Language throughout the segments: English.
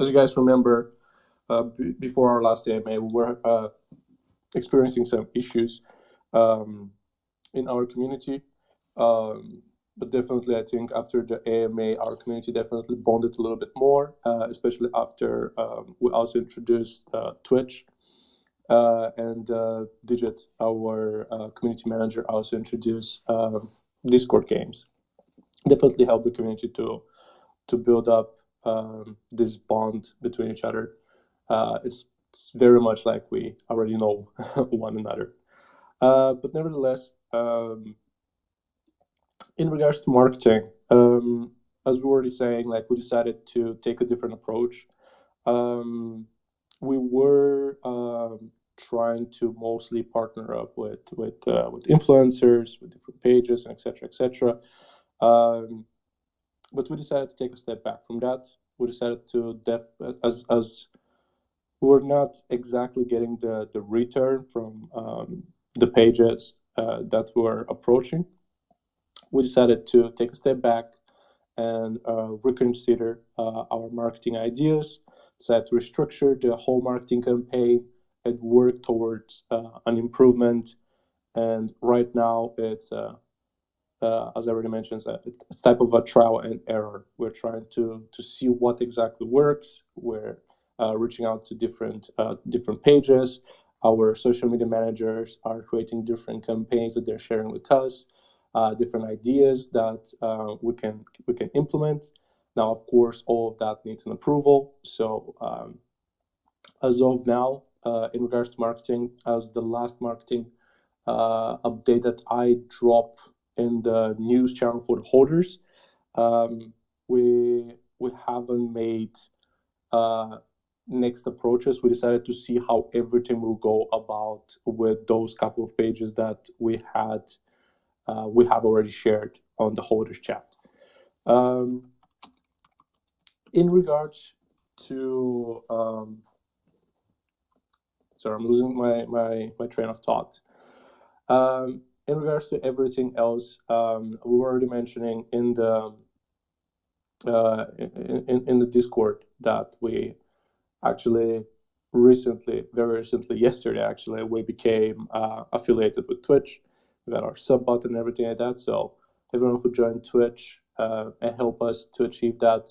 as you guys remember, before our last AMA, we were experiencing some issues um, in our community. Um, but definitely, I think after the AMA, our community definitely bonded a little bit more, especially after we also introduced Twitch. And Digit, our community manager, also introduced Discord games. Definitely helped the community to build up this bond between each other. It's very much like we already know one another. But nevertheless, in regards to marketing, as we were already saying, like we decided to take a different approach. Um, we were trying to mostly partner up with influencers, with different pages, and etc. etc. Um, but we decided to take a step back from that. We decided to as we're not exactly getting the return from the pages that we're approaching. We decided to take a step back and reconsider our marketing ideas, decided to restructure the whole marketing campaign and work towards an improvement. And right now, as I already mentioned, it's type of a trial and error. We're trying to see what exactly works. We're reaching out to different pages. Our social media managers are creating different campaigns that they're sharing with us, different ideas that we can implement. Now, of course, all of that needs an approval. So as of now, in regards to marketing, as the last marketing update that I drop in the news channel for the holders, um, we haven't made uh, next approaches. We decided to see how everything will go about with those couple of pages that we have already shared on the holders chat. Um, in regards to sorry, I'm losing my train of thought. In regards to everything else, we were already mentioning in the Discord that we actually very recently, yesterday actually, we became affiliated with Twitch. We got our sub button and everything like that. So everyone who joined Twitch and help us to achieve that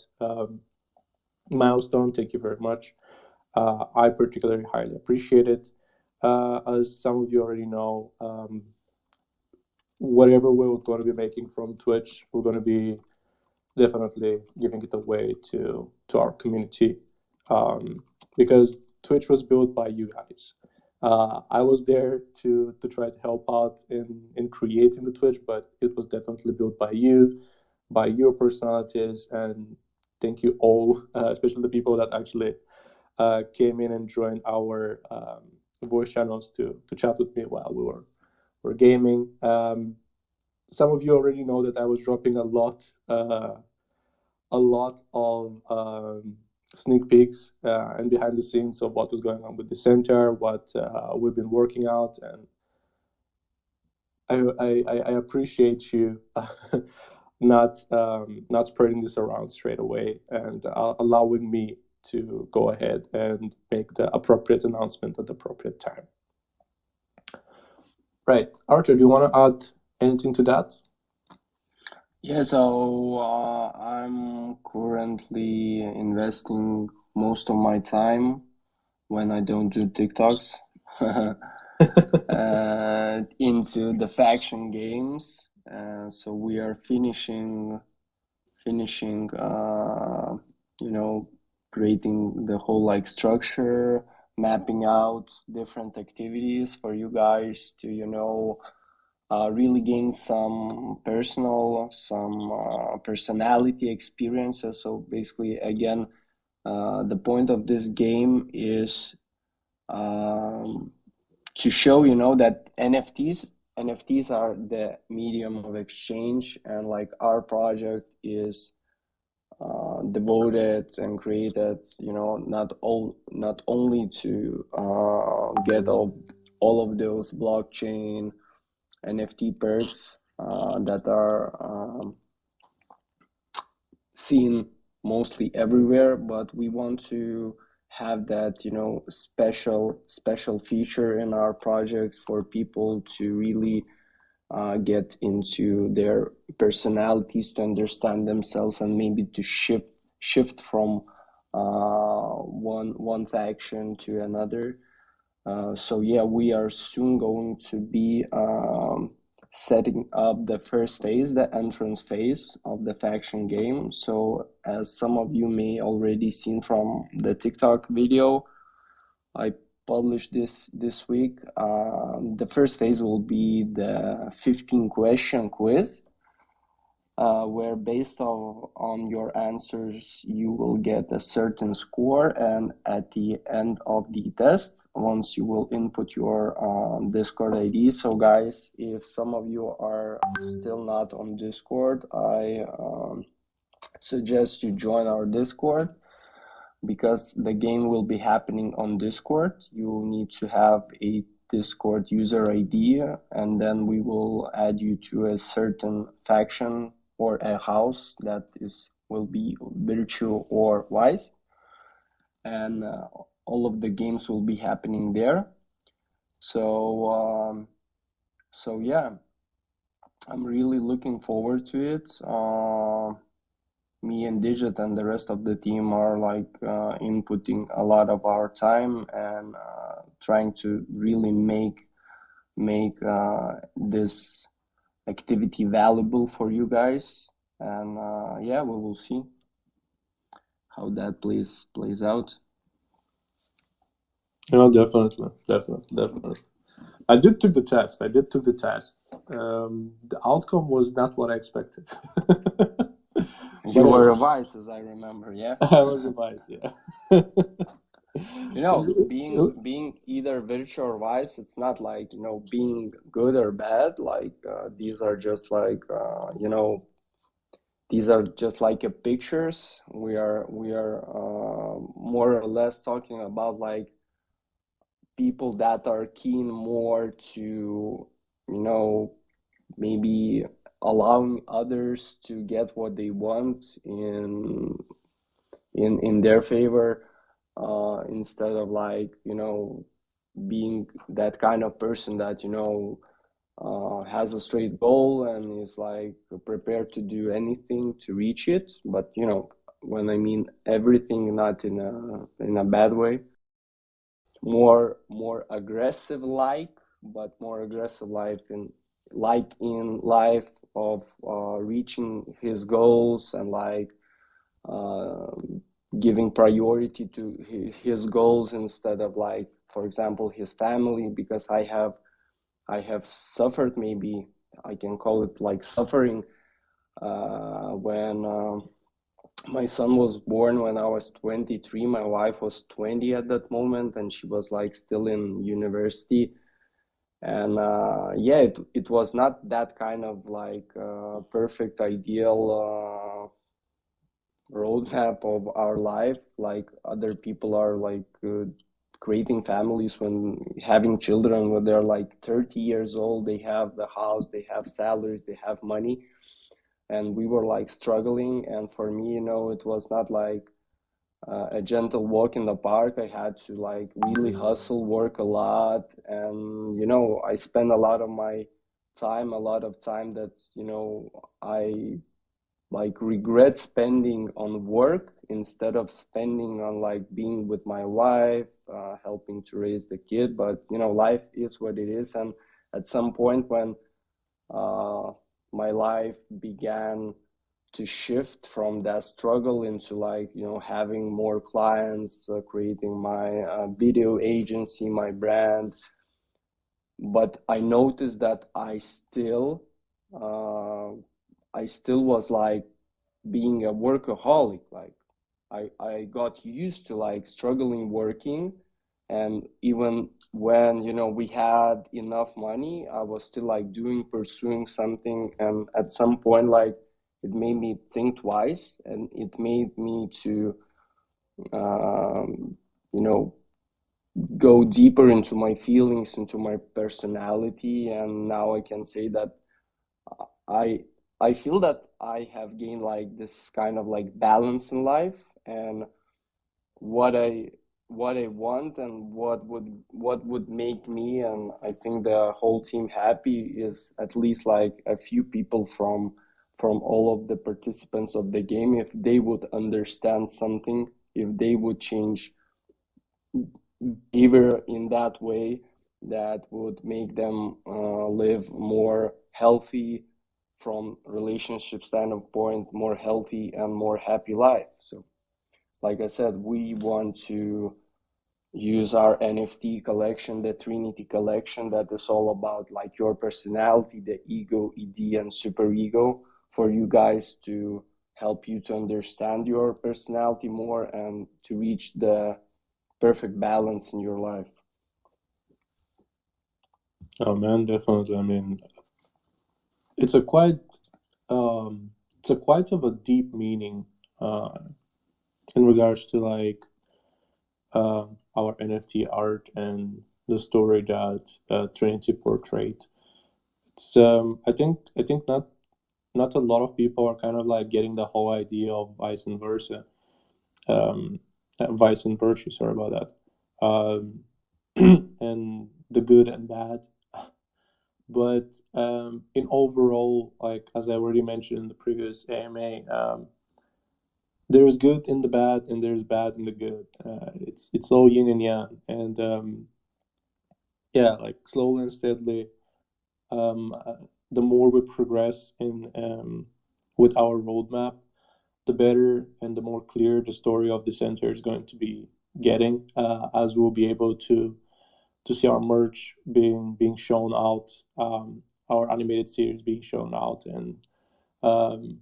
milestone, thank you very much. I particularly highly appreciate it. As some of you already know, whatever we're going to be making from Twitch, we're going to be definitely giving it away to our community, because Twitch was built by you guys. I was there to try to help out in creating the Twitch, but it was definitely built by you, by your personalities, and thank you all, especially the people that actually came in and joined our voice channels to chat with me while we were gaming. Some of you already know that I was dropping a lot of sneak peeks and behind the scenes of what was going on with the center, what we've been working out, and I appreciate you not spreading this around straight away and allowing me to go ahead and make the appropriate announcement at the appropriate time. Right, Arthur, do you want to add anything to that? Yeah, so I'm currently investing most of my time when I don't do TikToks into the faction games. So we are finishing, creating the whole like structure, mapping out different activities for you guys to, really gain some personality experiences. So basically, again, the point of this game is to show, that NFTs are the medium of exchange, and like our project is devoted and created, not only to get all of those blockchain NFT perks that are seen mostly everywhere, but we want to have that, special feature in our projects for people to really get into their personalities, to understand themselves, and maybe to shift from one faction to another. So yeah, we are soon going to be setting up the first phase, the entrance phase of the faction game. So as some of you may already seen from the TikTok video I published this week, the first phase will be the 15 question quiz, where based on your answers you will get a certain score, and at the end of the test, once you will input your Discord ID. So guys, if some of you are still not on Discord, I suggest you join our Discord, because the game will be happening on Discord. You need to have a Discord user ID, and then we will add you to a certain faction or a house that will be virtual or wise, and all of the games will be happening there. So yeah, I'm really looking forward to it. Me and Digit and the rest of the team are like inputting a lot of our time, and trying to really make this activity valuable for you guys. And yeah, we will see how that plays out. No, definitely, definitely, definitely. I did took the test. I did took the test. The outcome was not what I expected, You but were hey, revised, as I remember, yeah. I was revised. Yeah. Being either virtual or wise, it's not like being good or bad. Like these are just like these are just like a pictures. We are more or less talking about like people that are keen more to maybe allowing others to get what they want in their favor, instead of like being that kind of person that has a straight goal and is like prepared to do anything to reach it. But when I mean everything, not in a bad way, more aggressive, like, but more aggressive life in life of reaching his goals, and like uh, giving priority to his goals instead of like, for example, his family. Because I have suffered, maybe I can call it like suffering, when my son was born when I was 23. My wife was 20 at that moment, and she was like still in university. And yeah, it was not that kind of like perfect, ideal roadmap of our life. Like other people are like creating families when having children when they're like 30 years old. They have the house, they have salaries, they have money, and we were like struggling. And for me, it was not like a gentle walk in the park. I had to like really hustle, work a lot, and I spent a lot of time that I like regret spending on work instead of spending on like being with my wife, helping to raise the kid. But life is what it is, and at some point when uh, my life began to shift from that struggle into like having more clients, creating my video agency, my brand. But I noticed that uh, I still was like being a workaholic. Like I got used to like struggling working, and even when we had enough money, I was still like pursuing something. And at some point, like, it made me think twice, and it made me to um, you know go deeper into my feelings, into my personality. And now I can say that I I feel that I have gained like this kind of like balance in life, and what I what I want and what would make me and I think the whole team happy is at least like a few people from all of the participants of the game, if they would understand something, if they would change behavior in that way, that would make them live more healthy from relationship standpoint, more healthy and more happy life. So like I said, we want to use our NFT collection, the Trinity collection, that is all about like your personality, the ego, ED, and super ego, for you guys to help you to understand your personality more and to reach the perfect balance in your life. Oh man, definitely. I mean, it's a quite um, it's a quite of a deep meaning uh, in regards to like our NFT art and the story that Trinity portrayed. It's I think not a lot of people are kind of like getting the whole idea of vice and versa, um, vice and virtue. Sorry about that, and the good and bad. But in overall, like as I already mentioned in the previous AMA, there's good in the bad and there's bad in the good. It's all yin and yang, and yeah, like slowly and steadily, um, uh, the more we progress in with our roadmap, the better and the more clear the story of the center is going to be getting, as we'll be able to see our merch being shown out, our animated series being shown out, and um,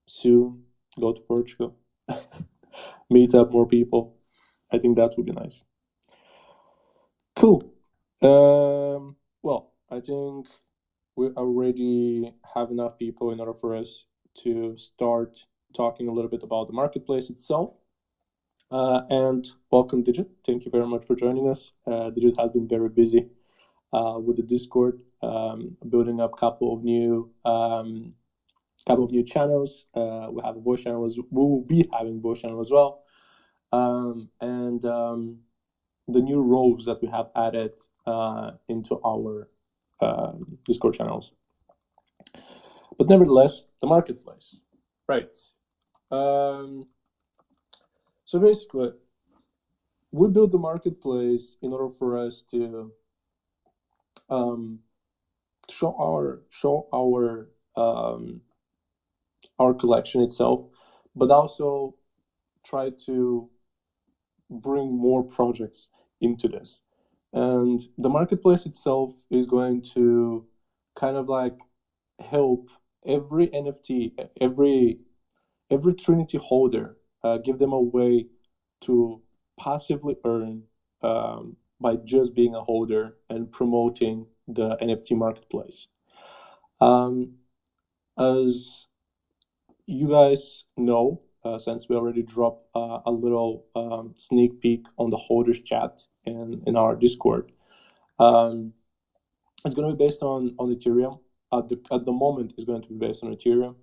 soon go to Portugal, meet up more people. I think that would be nice. Cool. Well, I think we already have enough people in order for us to start talking a little bit about the marketplace itself. And welcome, Digit. Thank you very much for joining us. Digit has been very busy with the Discord, building up a couple of new channels. We have a voice channel we will be having a voice channel as well, and the new roles that we have added into our Discord channels. But nevertheless, the marketplace, right? Um, so basically, we built the marketplace in order for us to um, show our collection itself, but also try to bring more projects into this. And the marketplace itself is going to kind of like help every NFT, every Trinity holder, give them a way to passively earn by just being a holder and promoting the NFT marketplace. Um, as you guys know, since we already dropped a little sneak peek on the holders chat in our Discord, um, it's going to be based on Ethereum. At the moment, it's going to be based on Ethereum.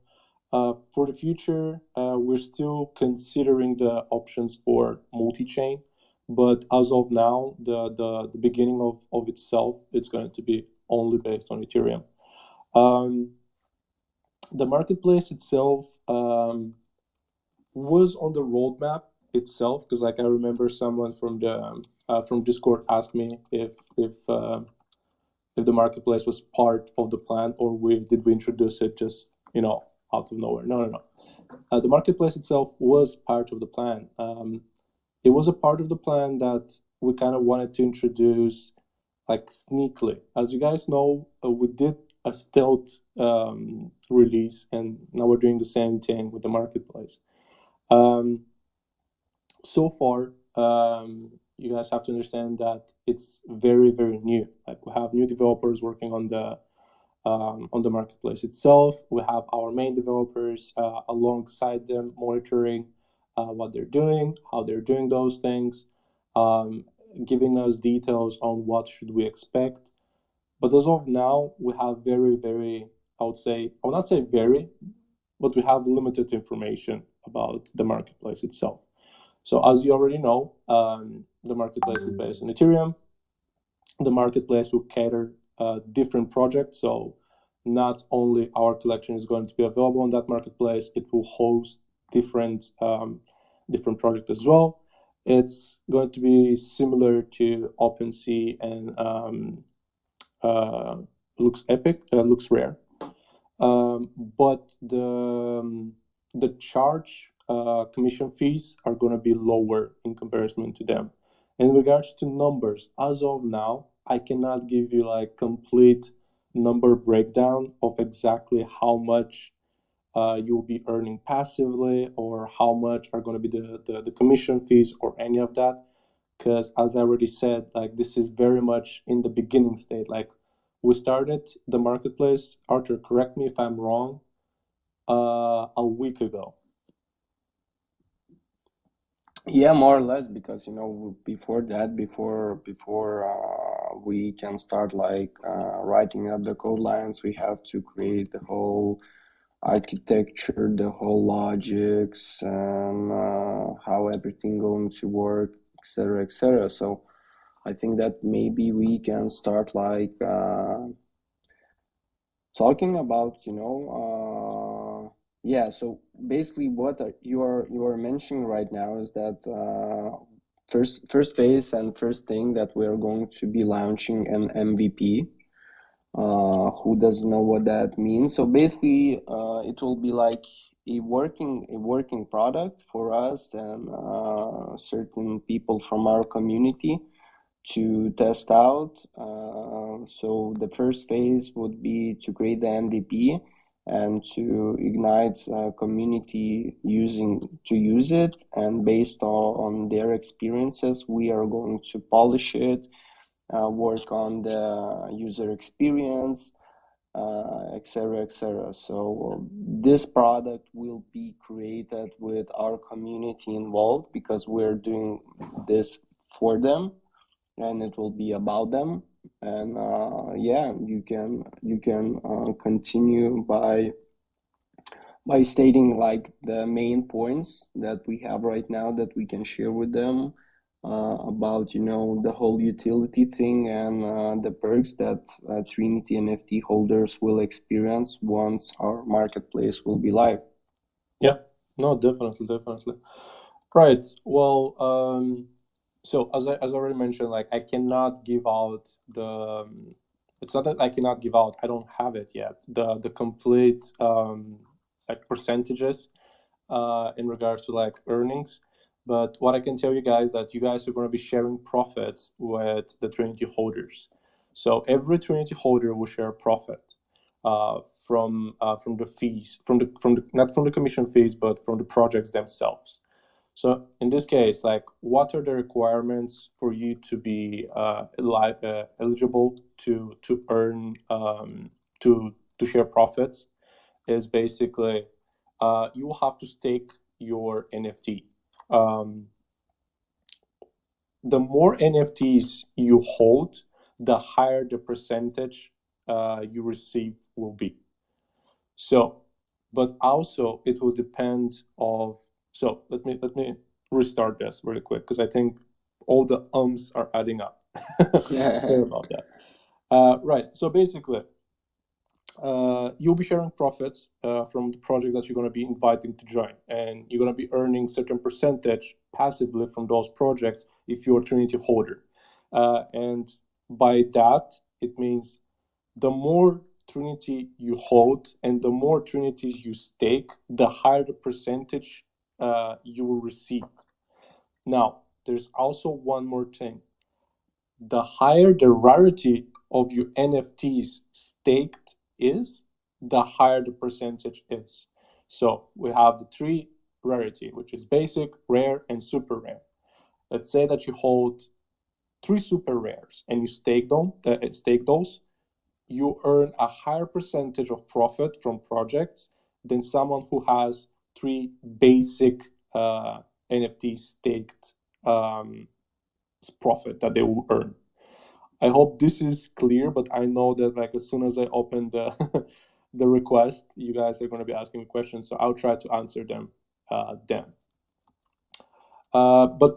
For the future, we're still considering the options for multi-chain, but as of now, the beginning of itself, it's going to be only based on Ethereum. Um, the marketplace itself was on the roadmap itself because, like, I remember someone from Discord asked me if the marketplace was part of the plan or we introduce it just out of nowhere. No, no, no. The marketplace itself was part of the plan. It was a part of the plan that we kind of wanted to introduce like sneakily. As you guys know, we did a stealth release, and now we're doing the same thing with the marketplace. Um, so far, you guys have to understand that it's very, very new. Like we have new developers working on the marketplace itself. We have our main developers alongside them monitoring what they're doing, how they're doing those things, um, giving us details on what should we expect. But as of now, we have very, very I would say, I would not say very, but we have limited information about the marketplace itself. So as you already know, the marketplace is based on Ethereum. The marketplace will cater different projects. So not only our collection is going to be available on that marketplace, it will host different different projects as well. It's going to be similar to OpenSea and uh, looks epic, looks rare. But the charge commission fees are going to be lower in comparison to them. In regards to numbers, as of now, I cannot give you like complete number breakdown of exactly how much you'll be earning passively or how much are going to be the commission fees or any of that, because as I already said, like this is very much in the beginning state. Like we started the marketplace, Arthur, correct me if I'm wrong, a week ago. Yeah, more or less, because before that, before we can start like writing up the code lines, we have to create the whole architecture, the whole logics, and how everything going to work, etc., etc. So I think that maybe we can start like talking about yeah. So basically what you are mentioning right now is that first phase and first thing that we are going to be launching an MVP. Who doesn't know what that means? So basically it will be like a working product for us and certain people from our community to test out. So the first phase would be to create the MVP and to ignite community to use it. And based on their experiences, we are going to polish it, work on the user experience, etc., etc. So this product will be created with our community involved because we're doing this for them and it will be about them. And yeah, you can continue by stating like the main points that we have right now that we can share with them about the whole utility thing and the perks that Trinity NFT holders will experience once our marketplace will be live. Yeah, no, definitely, definitely. Right. Well, so as I already mentioned, like I cannot give out the. It's not that I cannot give out. I don't have it yet. The complete like percentages in regards to like earnings. But what I can tell you guys that you guys are going to be sharing profits with the Trinity holders. So every Trinity holder will share a profit from the fees, from the not from the commission fees, but from the projects themselves. So in this case, like, what are the requirements for you to be eligible to earn to share profits? Is basically you will have to stake your NFT. Um, the more NFTs you hold, the higher the percentage you receive will be. So, but also it will depend of. So let me restart this really quick because I think all the ums are adding up. Sorry about that. Right. So basically, you'll be sharing profits from the project that you're going to be inviting to join, and you're going to be earning certain percentage passively from those projects if you're a Trinity holder. And by that, it means the more Trinity you hold and the more Trinities you stake, the higher the percentage you will receive. Now, there's also one more thing. The higher the rarity of your NFTs staked is, the higher the percentage is. So we have the three rarity, which is basic, rare, and super rare. Let's say that you hold three super rares and you stake those, you earn a higher percentage of profit from projects than someone who has three basic NFT staked um, profit that they will earn. I hope this is clear, but I know that like as soon as I open the the request. You guys are going to be asking me questions, so I'll try to answer them then. But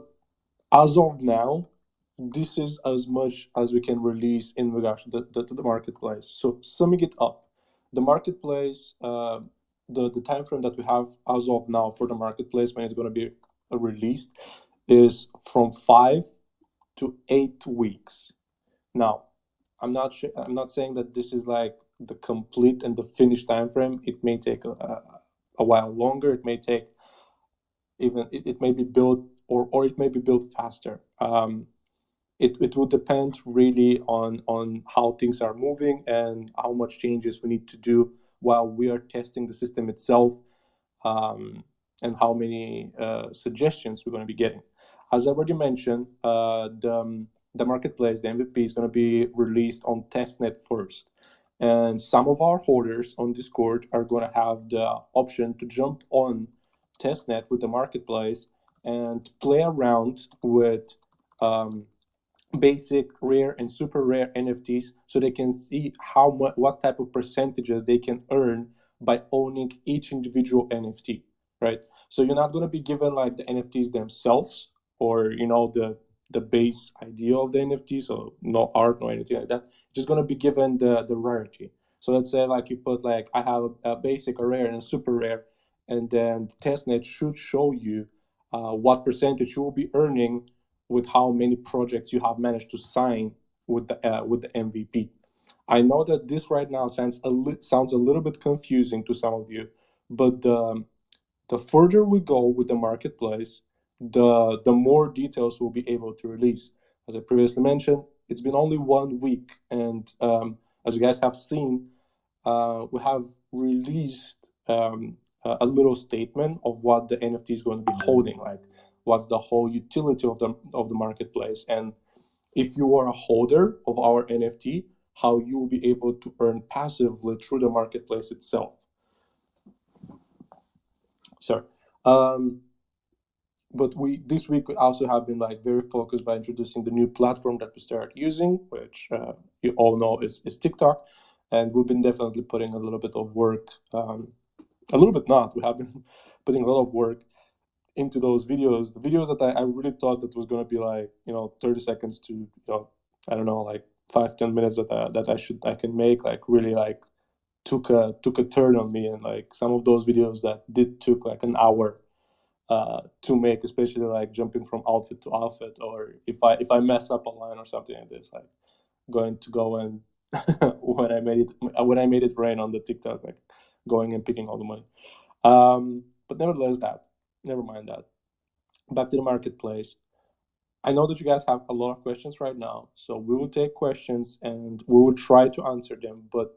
as of now, this is as much as we can release in regards to the marketplace. So summing it up, the marketplace, the time frame that we have as of now for the marketplace when it's going to be released is from 5 to 8 weeks. Now, I'm not saying that this is like the complete and the finished time frame. It may take a while longer. It may take even it may be built or it may be built faster. It will depend really on how things are moving and how much changes we need to do while we are testing the system itself, um, and how many suggestions we're going to be getting. As I already mentioned, the marketplace, the MVP, is going to be released on testnet first. And some of our holders on Discord are going to have the option to jump on testnet with the marketplace and play around with um, basic, rare, and super rare NFTs, so they can see how much, what type of percentages they can earn by owning each individual NFT, right? So you're not going to be given like the NFTs themselves, or the base idea of the NFT, so no art, no anything like that. Just going to be given the rarity. So let's say like you put like I have a basic, a rare, and a super rare, and then the testnet should show you what percentage you will be earning with how many projects you have managed to sign with the MVP. I know that this right now sounds a little bit confusing to some of you, but the further we go with the marketplace, the more details we'll be able to release. As I previously mentioned, it's been only 1 week, and as you guys have seen, we have released a little statement of what the NFT is going to be holding, like what's the whole utility of the marketplace, and if you are a holder of our NFT, how you will be able to earn passively through the marketplace itself. Sorry. Um, but we this week we also have been like very focused by introducing the new platform that we started using, which you all know is TikTok, and we've been definitely putting a little bit of work, a little bit not, we have been putting a lot of work into those videos. The videos that I really thought that was going to be like 30 seconds to I don't know, like 5-10 minutes that I can make, like really like took a turn on me, and like some of those videos that did took like an hour to make, especially like jumping from outfit to outfit, or if I mess up a line or something like this, like going to go and when I made it rain on the TikTok, like going and picking all the money. But nevertheless, that never mind that. Back to the marketplace. I know that you guys have a lot of questions right now, so we will take questions and we will try to answer them. But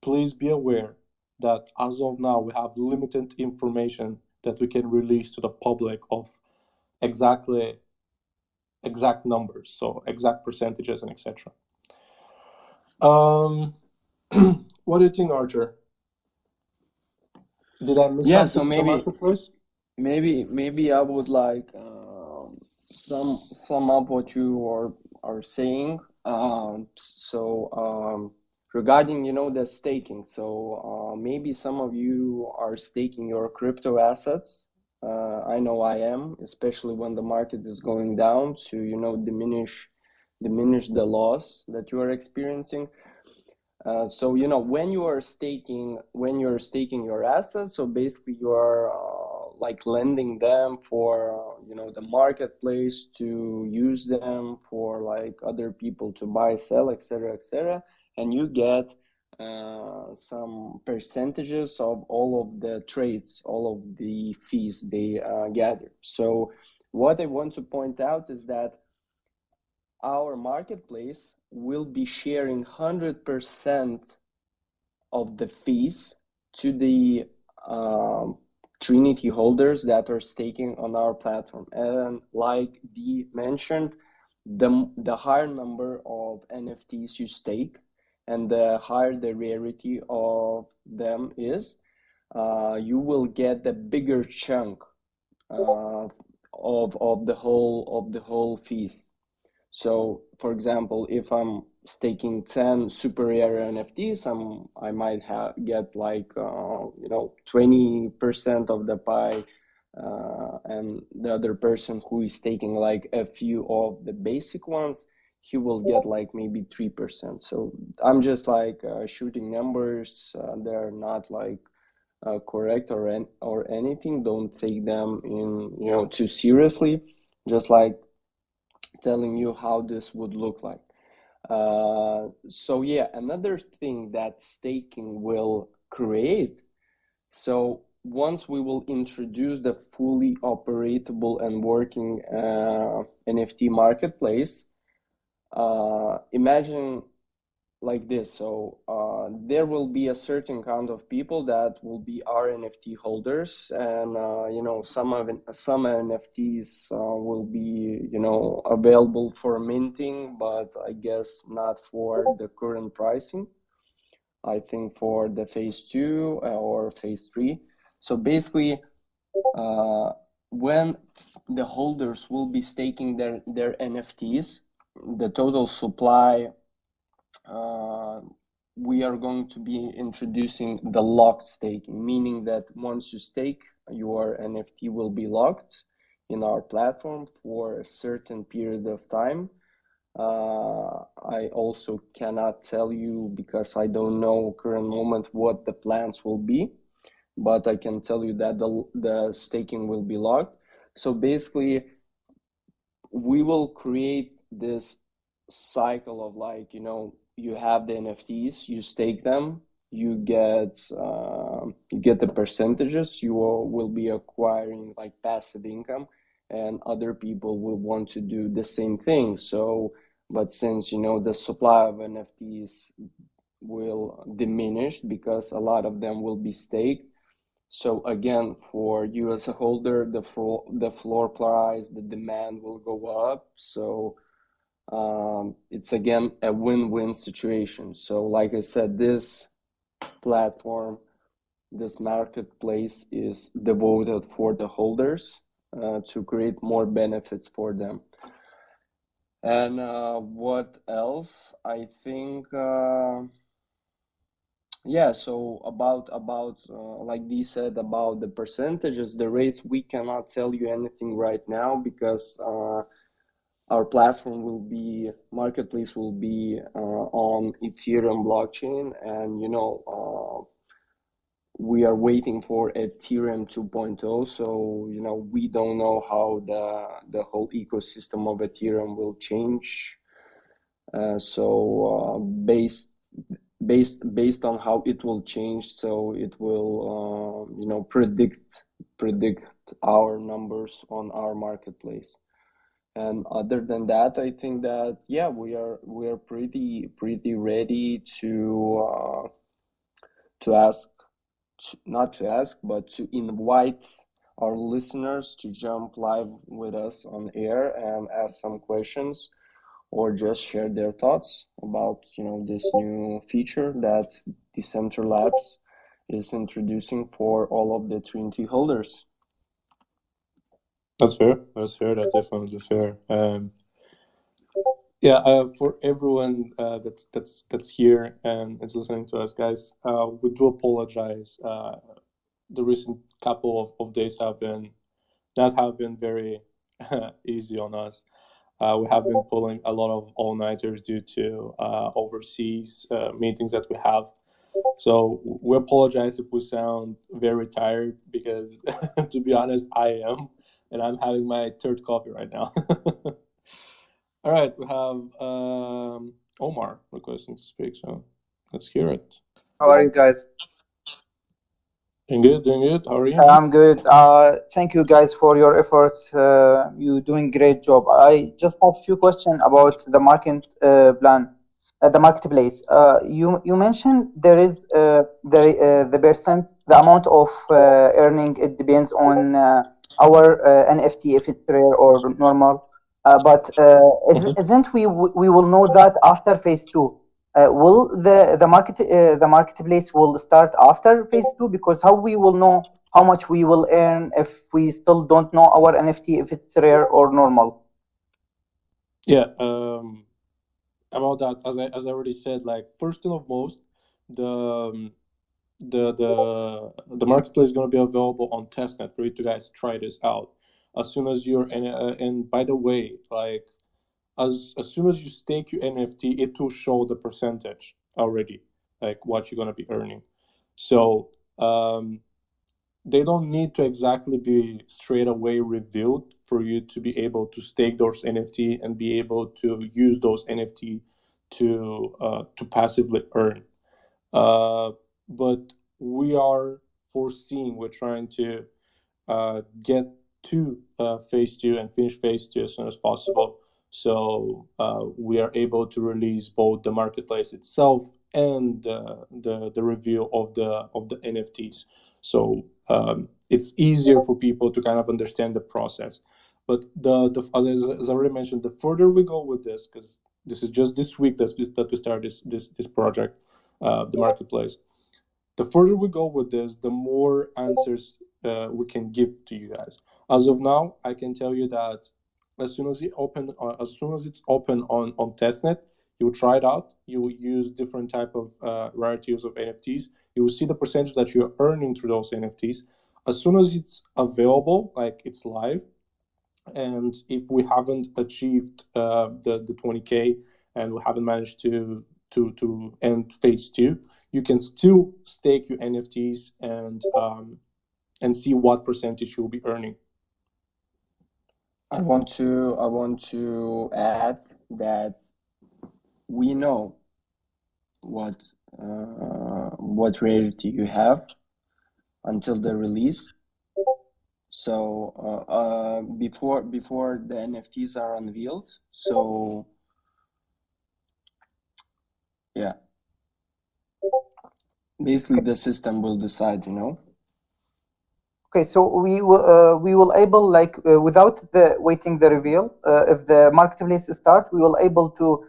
please be aware that as of now, we have limited information that we can release to the public of exactly exact numbers, so exact percentages and etc. Um, what do you think, Archer? Did I miss Yeah, something so in the maybe marketplace? maybe I would like sum up what you are saying. Regarding the staking, so maybe some of you are staking your crypto assets. I know I am, especially when the market is going down to diminish the loss that you are experiencing. So when you're staking your assets, so basically you are like lending them for the marketplace to use them for like other people to buy, sell, etc., etc., and you get some percentages of all of the trades, all of the fees they gather. So what I want to point out is that our marketplace will be sharing 100% of the fees to the um, Trinity holders that are staking on our platform. And like Dee mentioned, the higher number of NFTs you stake and the higher the rarity of them is, you will get the bigger chunk of the whole fees. So, for example, if I'm staking 10 super rare NFTs, I might get like 20% of the pie, and the other person who is taking like a few of the basic ones, he will get like maybe 3%. So I'm just like shooting numbers. They're not like correct or anything. Don't take them in too seriously. Just like telling you how this would look like. So yeah, another thing that staking will create. So once we will introduce the fully operatable and working NFT marketplace, imagine like this. So there will be a certain count of people that will be our NFT holders, and some NFTs will be available for minting, but I guess not for the current pricing. I think for the phase two or phase three. So basically, uh, when the holders will be staking their NFTs, the total supply, uh, we are going to be introducing the locked staking, meaning that once you stake, your NFT will be locked in our platform for a certain period of time. I also cannot tell you because I don't know current moment what the plans will be, but I can tell you that the staking will be locked. So basically, we will create this cycle of like you have the NFTs, you stake them, you get the percentages, you will be acquiring like passive income, and other people will want to do the same thing. So but since the supply of NFTs will diminish because a lot of them will be staked, so again, for you as a holder, the floor price, the demand will go up. So it's again a win-win situation. So like I said, this platform, this marketplace is devoted for the holders to create more benefits for them. And what else? I think. Yeah, so about like Dee said about the percentages, the rates, we cannot tell you anything right now because our platform will be marketplace will be on Ethereum blockchain, and we are waiting for Ethereum 2.0. So we don't know how the whole ecosystem of Ethereum will change. So based on how it will change, so it will predict our numbers on our marketplace. And other than that, I think that yeah, we are pretty ready to ask, not to ask, but to invite our listeners to jump live with us on air and ask some questions, or just share their thoughts about this new feature that Decentar Labs is introducing for all of the Trinity holders. That's fair. That's fair. That's definitely fair. Yeah, for everyone that's here and is listening to us, guys, we do apologize. The recent couple of days have been very easy on us. We have been pulling a lot of all nighters due to overseas meetings that we have. So we apologize if we sound very tired because, to be honest, I am, and I'm having my third coffee right now. All right, we have Omar requesting to speak, so let's hear it. How are you guys? Doing good, doing good. How are you? I'm good. Thank you guys for your efforts. You doing great job. I just have a few questions about the market plan, the marketplace. You mentioned there is the percent, the amount of earning. It depends on our NFT if it's rare or normal. But Mhm. isn't we will know that after phase two? Will the marketplace will start after phase two? Because how we will know how much we will earn if we still don't know our NFT if it's rare or normal? Yeah. about that, as I already said, like first and foremost, the the marketplace is going to be available on testnet for you to guys try this out. As soon as you're in, and by the way, like as soon as you stake your NFT, it will show the percentage already, like what you're going to be earning. So they don't need to exactly be straight away revealed for you to be able to stake those NFT and be able to use those NFT to passively earn. But we are foreseeing, we're trying to get to phase two and finish phase two as soon as possible. So we are able to release both the marketplace itself and the review of the NFTs. So it's easier for people to kind of understand the process. But as I already mentioned, the further we go with this, because this is just this week that we start this project, the marketplace, the further we go with this, the more answers we can give to you guys. As of now, I can tell you that as soon as it's open on testnet, you will try it out. You will use different type of rarities of NFTs. You will see the percentage that you're earning through those NFTs. As soon as it's available, like it's live, and if we haven't achieved the 20K and we haven't managed to end phase two, you can still stake your NFTs and see what percentage you'll be earning. I want to add that we know what rarity you have until the release. So before the NFTs are unveiled. So yeah, basically the system will decide, you know. Okay, so we will able like without the waiting the reveal, if the marketplace start, we will able to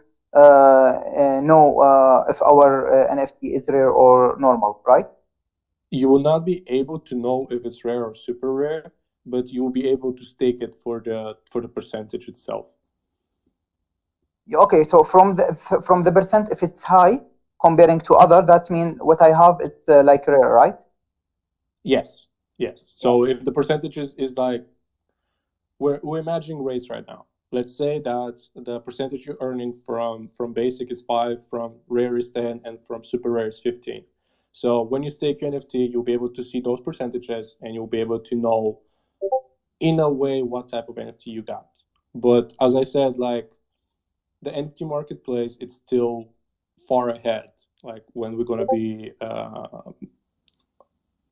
know if our NFT is rare or normal, right? You will not be able to know if it's rare or super rare, but you will be able to stake it for the percentage itself. Okay, so from the percent, if it's high comparing to other, that's mean what I have it's like rare, right? Yes, yes. So if the percentage is like we're imagining rates right now. Let's say that the percentage you're earning from basic is 5, from rare is 10, and from super rare is 15. So when you stake your NFT, you'll be able to see those percentages and you'll be able to know in a way what type of NFT you got. But as I said, like the NFT marketplace, it's still far ahead. Like when we're gonna be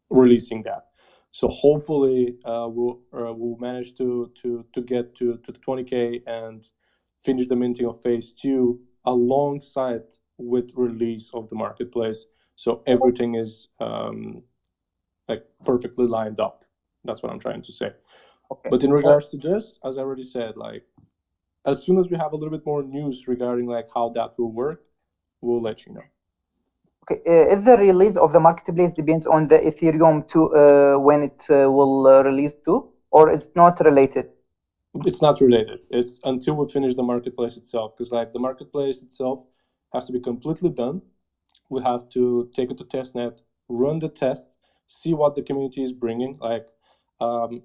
releasing that. So hopefully we'll manage to get to the 20K and finish the minting of phase two alongside with release of the marketplace. So everything is like perfectly lined up. That's what I'm trying to say. Okay. But in regards to this, as I already said, like as soon as we have a little bit more news regarding like how that will work, we'll let you know. Okay, if the release of the marketplace depends on the Ethereum to when it will release to, or it's not related? It's not related. It's until we finish the marketplace itself, because like the marketplace itself has to be completely done. We have to take it to testnet, run the test, see what the community is bringing, like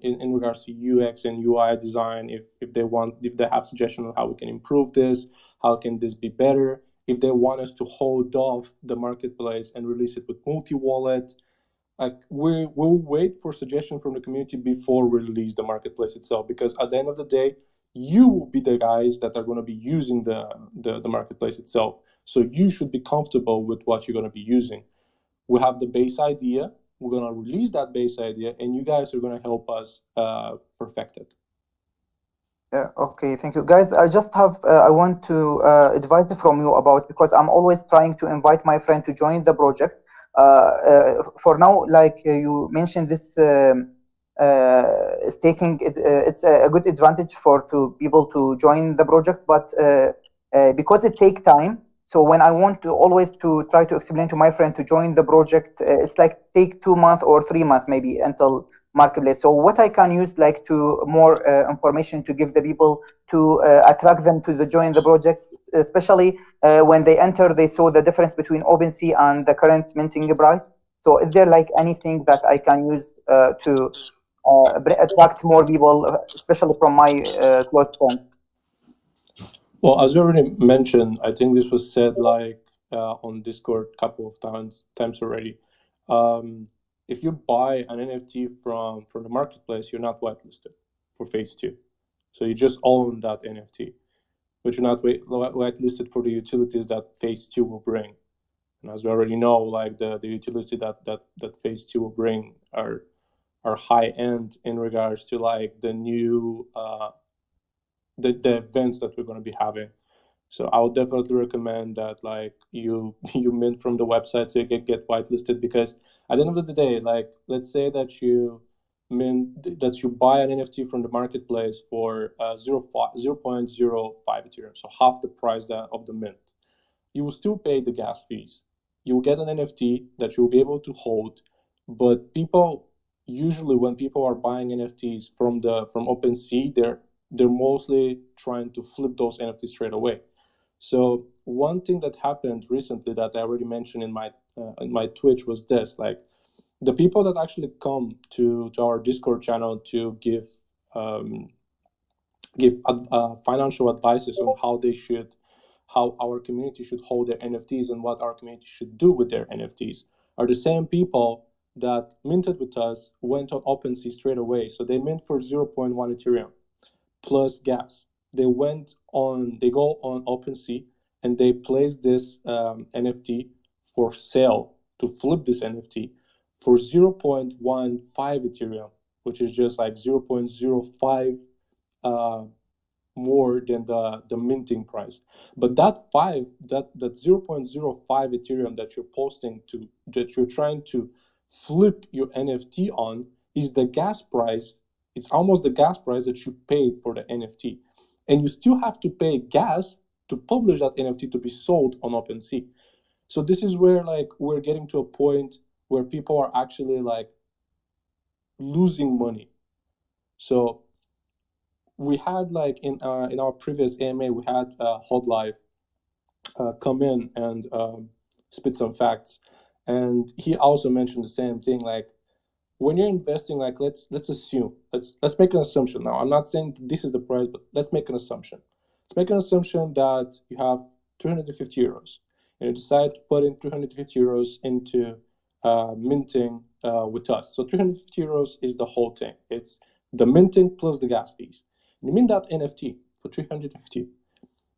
in regards to UX and UI design. If they have suggestions on how we can improve this, how can this be better. If they want us to hold off the marketplace and release it with multi-wallet, like we'll wait for suggestion from the community before we release the marketplace itself, because at the end of the day you will be the guys that are going to be using the marketplace itself, so you should be comfortable with what you're going to be using. We have the base idea, we're going to release that base idea, and you guys are going to help us perfect it. Yeah, okay, thank you. Guys, I just have, I want to advise from you about, because I'm always trying to invite my friend to join the project. For now, like you mentioned this staking, it's a good advantage for to people to join the project, but because it take time, so when I want to always to try to explain to my friend to join the project, it's like take 2 months or 3 months maybe until marketplace. So what I can use like to more information to give the people to attract them to the join the project. especially when they enter, they saw the difference between OpenSea and the current minting price. So is there like anything that I can use to attract more people, especially from my close friends? Well, as you already mentioned, I think this was said like on Discord a couple of times already. Um, if you buy an NFT from the marketplace, you're not whitelisted for phase two. So you just own that NFT, but you're not whitelisted for the utilities that phase two will bring. And as we already know, like the utility that phase two will bring are high end in regards to like the new the events that we're going to be having. So I would definitely recommend that like you mint from the website so you get whitelisted, because at the end of the day, like let's say that you buy an NFT from the marketplace for 0.05 Ethereum, so half the price of the mint. You will still pay the gas fees. You will get an NFT that you'll be able to hold, but people usually when people are buying NFTs from OpenSea, they're mostly trying to flip those NFTs straight away. So one thing that happened recently that I already mentioned in my Twitch was this: like the people that actually come to our Discord channel to um, give financial advices on how our community should hold their NFTs and what our community should do with their NFTs are the same people that minted with us, went on OpenSea straight away. So they mint for zero point 0.1 Ethereum plus gas. They go on OpenSea and they place this NFT for sale to flip this NFT for 0.15 Ethereum, which is just like 0.05 uh, more than the minting price. But that 0.05 Ethereum that you're trying to flip your NFT on is the gas price. It's almost the gas price that you paid for the NFT. And you still have to pay gas to publish that NFT to be sold on OpenSea. So this is where like we're getting to a point where people are actually like losing money. So we had like in our previous AMA, we had Hot Life come in and spit some facts, and he also mentioned the same thing. Like when you're investing, like let's assume let's make an assumption now. I'm not saying this is the price, but let's make an assumption. Let's make an assumption that you have 350 euros, and you decide to put in 350 euros into minting with us. So 350 euros is the whole thing. It's the minting plus the gas fees. You mint that NFT for 350.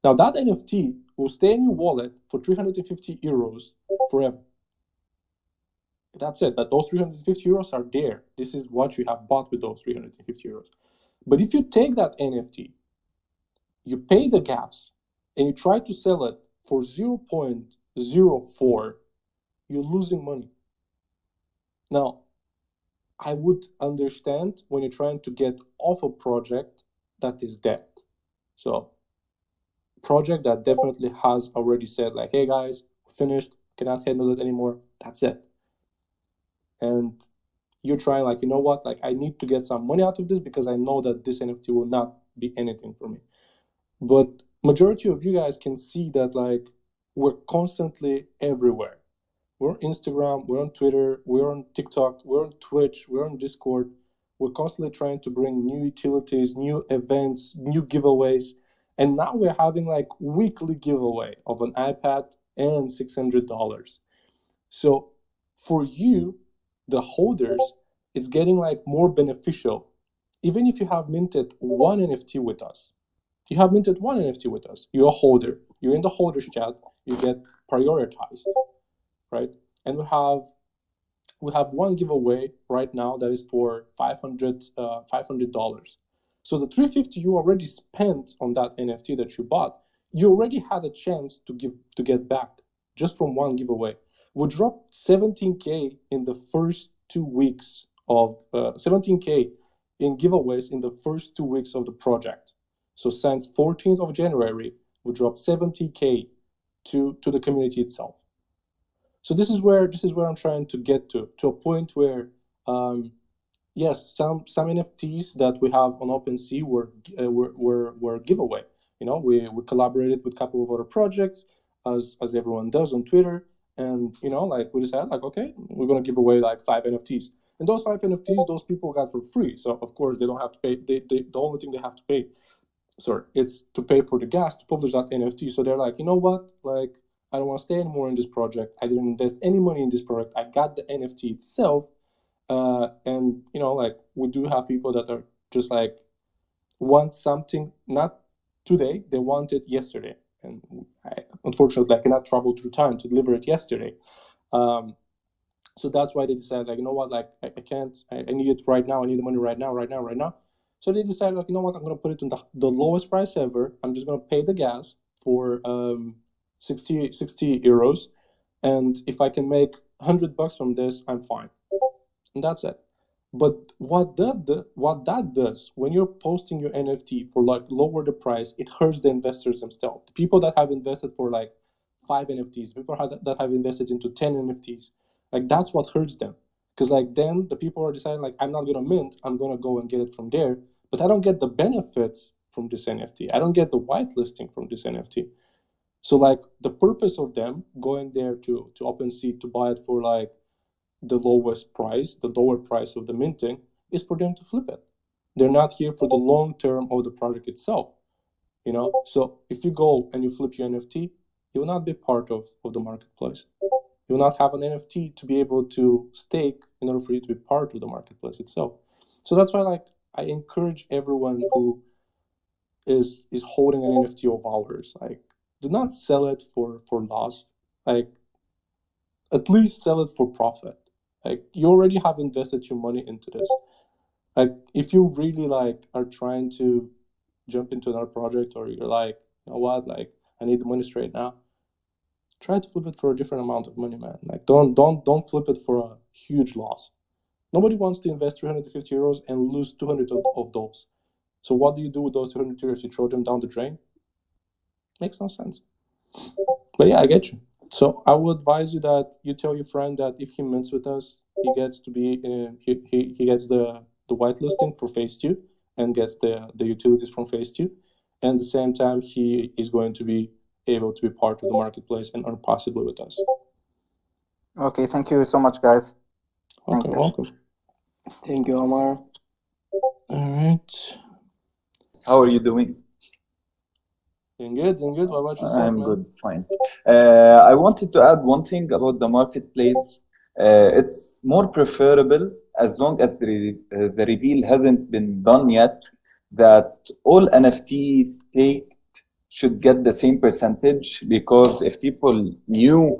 Now that NFT will stay in your wallet for 350 euros forever. That's it. That those 350 euros are there. This is what you have bought with those 350 euros. But if you take that NFT, you pay the gas, and you try to sell it for 0.04, you're losing money. Now, I would understand when you're trying to get off a project that is dead. So project that definitely has already said like, hey guys, finished, cannot handle it anymore, that's it. And you're trying like, you know what, like I need to get some money out of this because I know that this NFT will not be anything for me. But majority of you guys can see that like we're constantly everywhere. We're on Instagram, we're on Twitter, we're on TikTok, we're on Twitch, we're on Discord. We're constantly trying to bring new utilities, new events, new giveaways. And now we're having like weekly giveaway of an iPad and $600. So for you, the holders, it's getting like more beneficial. Even if you have minted one NFT with us, you have minted one NFT with us, you're a holder, you're in the holders chat, you get prioritized, right? And we have one giveaway right now that is for $500. So the 350 you already spent on that NFT that you bought, you already had a chance to get back just from one giveaway. We dropped 17K in the first 2 weeks of 17K in giveaways in the first 2 weeks of the project. So since 14th of January, we dropped 70K to the community itself. So this is where I'm trying to get to a point where yes, some NFTs that we have on OpenSea were giveaway, we collaborated with a couple of other projects, as everyone does on Twitter, and like we decided, like, okay, we're gonna give away like 5 NFTs, and those 5 NFTs, those people got for free. So of course they don't have to pay. The only thing they have to pay, sorry, it's to pay for the gas to publish that NFT. So they're like, you know what, like, I don't want to stay anymore in this project. I didn't invest any money in this project. I got the NFT itself, and like, we do have people that are just like want something not today, they want it yesterday, and unfortunately I cannot travel through time to deliver it yesterday. um, so that's why they decided, like, you know what, like, I can't, I need it right now, I need the money right now, right now, right now. So they decided, like, you know what, I'm going to put it in the lowest price ever. I'm just going to pay the gas for 60 euros, and if I can make 100 bucks from this, I'm fine, and that's it. But what that does, when you're posting your NFT for like lower the price, it hurts the investors themselves. The people that have invested for like 5 NFTs, people that have invested into 10 NFTs, like, that's what hurts them. Because like, then the people are deciding, like, I'm not gonna mint, I'm gonna go and get it from there, but I don't get the benefits from this NFT. I don't get the whitelisting from this NFT. So like, the purpose of them going there to OpenSea to buy it for like the lowest price, the lower price of the minting, is for them to flip it. They're not here for the long term of the project itself. So if you go and you flip your NFT, you will not be part of the marketplace. You will not have an NFT to be able to stake in order for you to be part of the marketplace itself. So that's why, like, I encourage everyone who is holding an NFT of ours, like, do not sell it for loss. Like, at least sell it for profit. Like, you already have invested your money into this. Like, if you really like are trying to jump into another project, or you're like, you know what, like, I need the money straight now, try to flip it for a different amount of money, man. Like, don't flip it for a huge loss. Nobody wants to invest 350 euros and lose 200 of those. So what do you do with those 200 euros? You throw them down the drain? Makes no sense. But yeah, I get you. So I would advise you that you tell your friend that if he mints with us, he gets to be he gets the whitelisting for phase two, and gets the utilities from phase two, and at the same time he is going to be able to be part of the marketplace and earn possibly with us. Okay, thank you so much, guys. Thank Okay, you. welcome. Thank you, Omar. All right. How are you doing? Doing good, doing good. What about yourself, I'm man? good, fine. I wanted to add one thing about the marketplace. It's more preferable, as long as the reveal hasn't been done yet, that all NFTs take should get the same percentage, because if people knew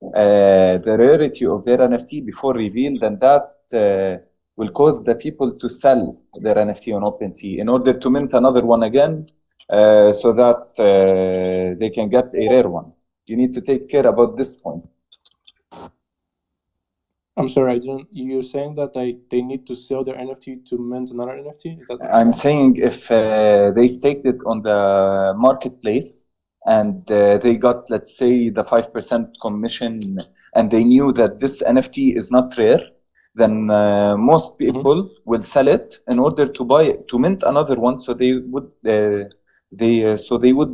the rarity of their NFT before reveal, then that will cause the people to sell their NFT on OpenSea in order to mint another one again, so that they can get a rare one. You need to take care about this point. I'm sorry, I didn't. You're saying that they need to sell their NFT to mint another NFT? Is that what you're I'm saying? saying if they staked it on the marketplace and they got, let's say, the 5% commission, and they knew that this NFT is not rare, then most people will sell it in order to mint another one, so they would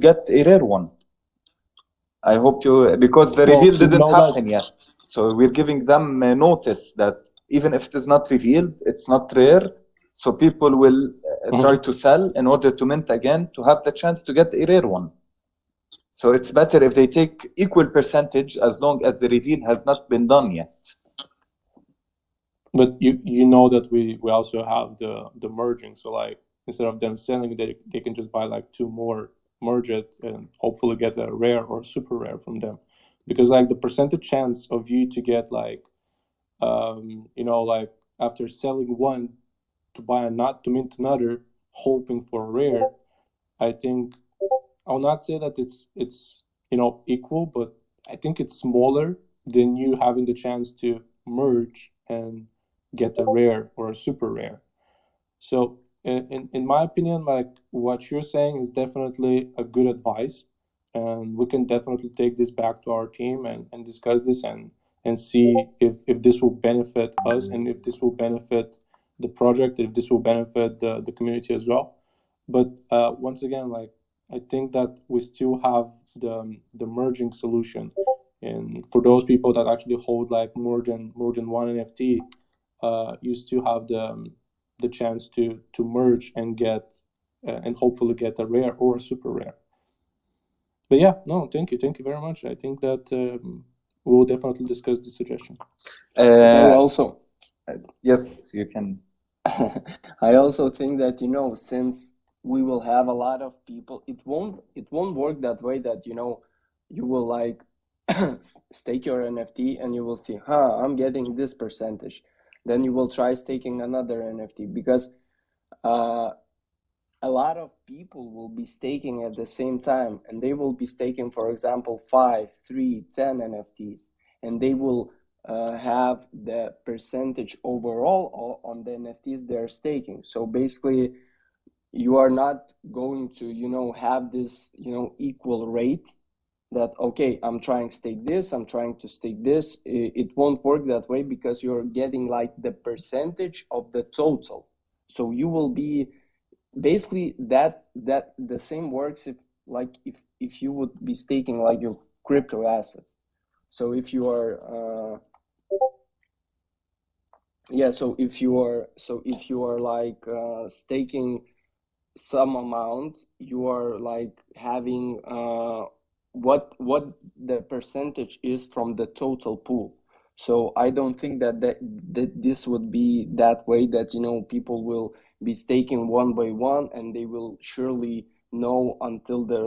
get a rare one. I hope because the Well, reveal we didn't know that. happen yet. So we're giving them a notice that even if it is not revealed, it's not rare. So people will try to sell in order to mint again to have the chance to get a rare one. So it's better if they take equal percentage, as long as the reveal has not been done yet. But you know that we also have the merging. So like, instead of them selling, they can just buy like two more, merge it, and hopefully get a rare or super rare from them. Because like, the percentage chance of you to get like, like, after selling one, to buy a, not to mint another, hoping for a rare, I think, I'll not say that it's equal, but I think it's smaller than you having the chance to merge and get a rare or a super rare. So in my opinion, like, what you're saying is definitely a good advice, and we can definitely take this back to our team and discuss this, and see if this will benefit us, and if this will benefit the project, if this will benefit the community as well. But once again, like, I think that we still have the merging solution, and for those people that actually hold like more than one NFT, you still have the chance to merge and get and hopefully get a rare or a super rare. But yeah, no, thank you very much. I think that we'll definitely discuss the suggestion. I Uh, also yes, you can. I also think that, since we will have a lot of people, it won't work that way that, you will like stake your NFT and you will see, I'm getting this percentage. Then you will try staking another NFT because uh, a lot of people will be staking at the same time, and they will be staking, for example, 5, 3, 10 NFTs, and they will have the percentage overall on the NFTs they're staking. So basically, you are not going to, have this, equal rate that, okay, I'm trying to stake this, I'm trying to stake this. It won't work that way because you're getting like the percentage of the total. So you will be basically that the same works if you would be staking like your crypto assets. So if you are if you are like staking some amount, you are like having what the percentage is from the total pool. So I don't think that this would be that way, that people will be staking one by one, and they will surely know until the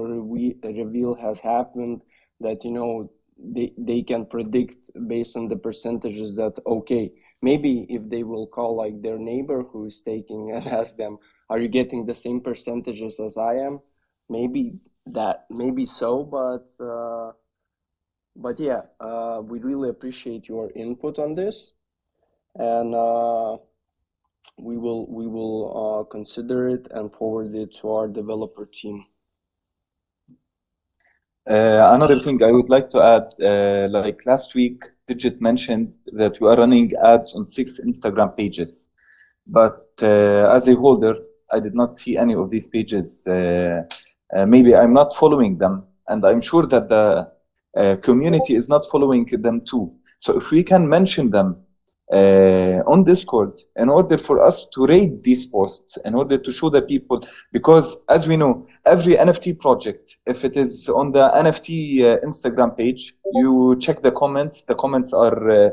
reveal has happened, that they can predict based on the percentages that, okay, maybe if they will call like their neighbor who is staking and ask them, are you getting the same percentages as I am? Maybe so, but yeah, we really appreciate your input on this, and we will consider it and forward it to our developer team. Another thing I would like to add, like last week, Digit mentioned that we are running ads on 6 Instagram pages. But as a holder, I did not see any of these pages. Maybe I'm not following them, and I'm sure that the community is not following them too. So if we can mention them on Discord in order for us to rate these posts, in order to show the people, because as we know, every NFT project, if it is on the NFT Instagram page, you check the comments. The comments are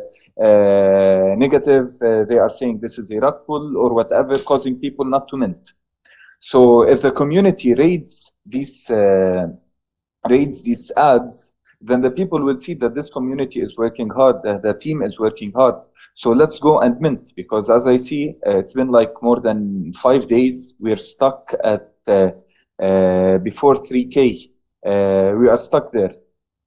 negative. They are saying this is a rug pull or whatever, causing people not to mint. So if the community rates these ads, then the people will see that this community is working hard, the team is working hard. So let's go and mint, because as I see, it's been like more than 5 days. We're stuck at before 3K. We are stuck there.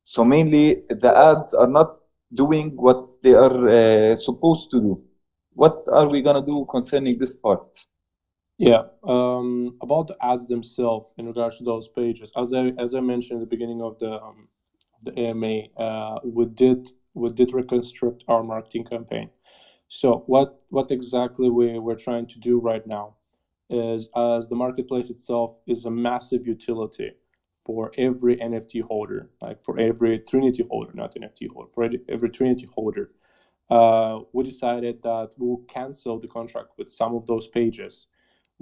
So mainly the ads are not doing what they are supposed to do. What are we gonna do concerning this part? Yeah, about the ads themselves in regards to those pages, as I mentioned at the beginning of the AMA, we did reconstruct our marketing campaign. So what exactly we're trying to do right now is, as the marketplace itself is a massive utility for every NFT holder, like for every Trinity holder, not NFT holder, for every Trinity holder, we decided that we'll cancel the contract with some of those pages.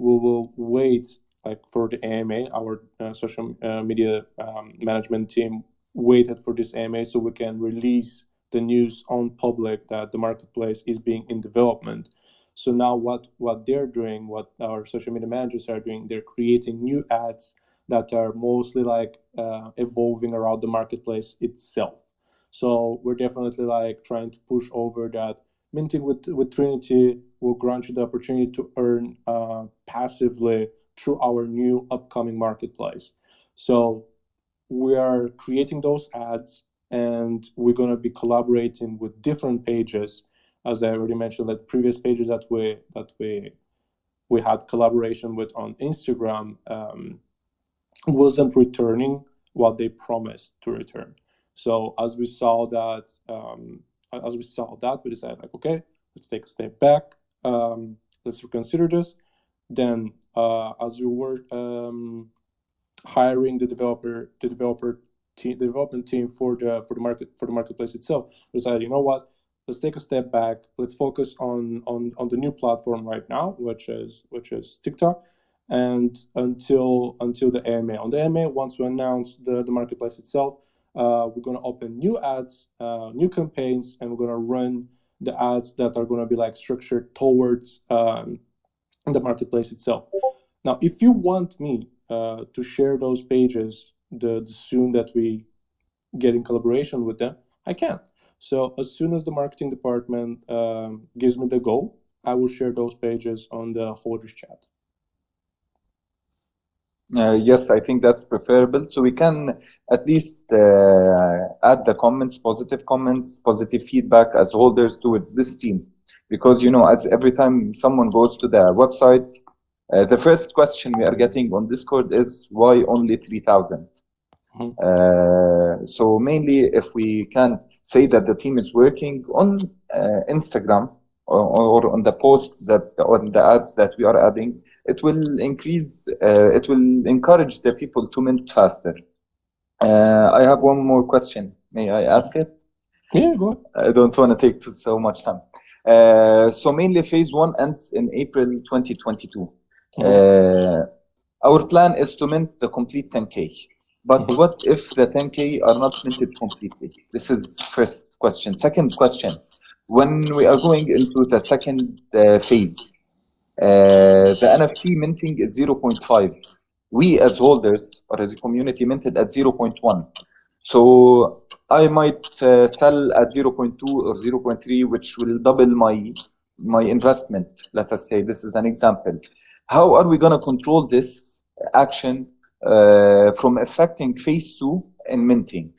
We will wait like for the AMA. Our social media management team waited for this AMA so we can release the news on public that the marketplace is being in development. So now what they're doing, what our social media managers are doing, they're creating new ads that are mostly like evolving around the marketplace itself. So we're definitely like trying to push over that minting with Trinity will grant you the opportunity to earn passively through our new upcoming marketplace. So we are creating those ads, and we're going to be collaborating with different pages, as I already mentioned, like previous pages that we had collaboration with on Instagram wasn't returning what they promised to return. So as we saw that, we decided like, okay, let's take a step back. Let's reconsider this. Then, as you were hiring the development team for the marketplace itself. We decided, you know what, let's take a step back. Let's focus on the new platform right now, which is TikTok, and until the AMA. On the AMA, once we announce the marketplace itself, we're going to open new ads, new campaigns, and we're going to run the ads that are going to be like structured towards the marketplace itself. Now, if you want me to share those pages the soon that we get in collaboration with them, I can. So as soon as the marketing department gives me the go, I will share those pages on the holders chat. Yes, I think that's preferable. So we can at least add the comments, positive feedback as holders towards this team. Because, you know, as every time someone goes to the website, the first question we are getting on Discord is why only 3,000? So mainly if we can say that the team is working on Instagram or on the posts that on the ads that we are adding, it will it will encourage the people to mint faster. I have one more question. May I ask it? Yeah, go ahead. I don't want to take so much time. So mainly phase one ends in April 2022. Our plan is to mint the complete 10K. But what if the 10K are not minted completely? This is first question. Second question, when we are going into the second phase, the NFT minting is 0.5. We as holders or as a community minted at 0.1. So I might sell at 0.2 or 0.3, which will double my investment. Let us say this is an example. How are we going to control this action from affecting phase two in minting?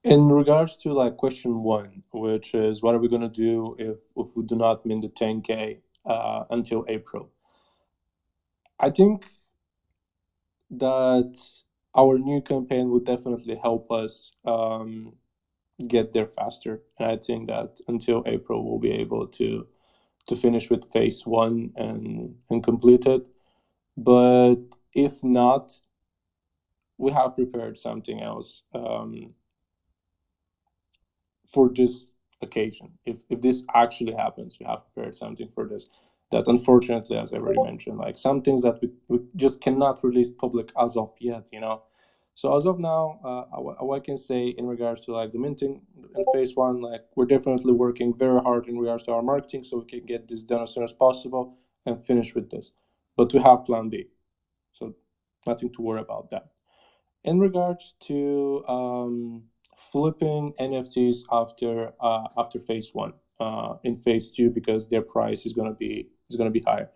In regards to like question one, which is what are we going to do if we do not mint the 10K until April? I think that our new campaign would definitely help us get there faster. And I think that until April, we'll be able to finish with phase one and complete it. But if not, we have prepared something else for this occasion. If this actually happens, we have prepared something for this. That unfortunately, as I already mentioned, like some things that we just cannot release public as of yet, you know. So as of now, what I can say in regards to like the minting in phase one, like we're definitely working very hard in regards to our marketing, so we can get this done as soon as possible and finish with this. But we have Plan B, so nothing to worry about that. In regards to flipping NFTs after phase one, in phase two, because their price is gonna be higher.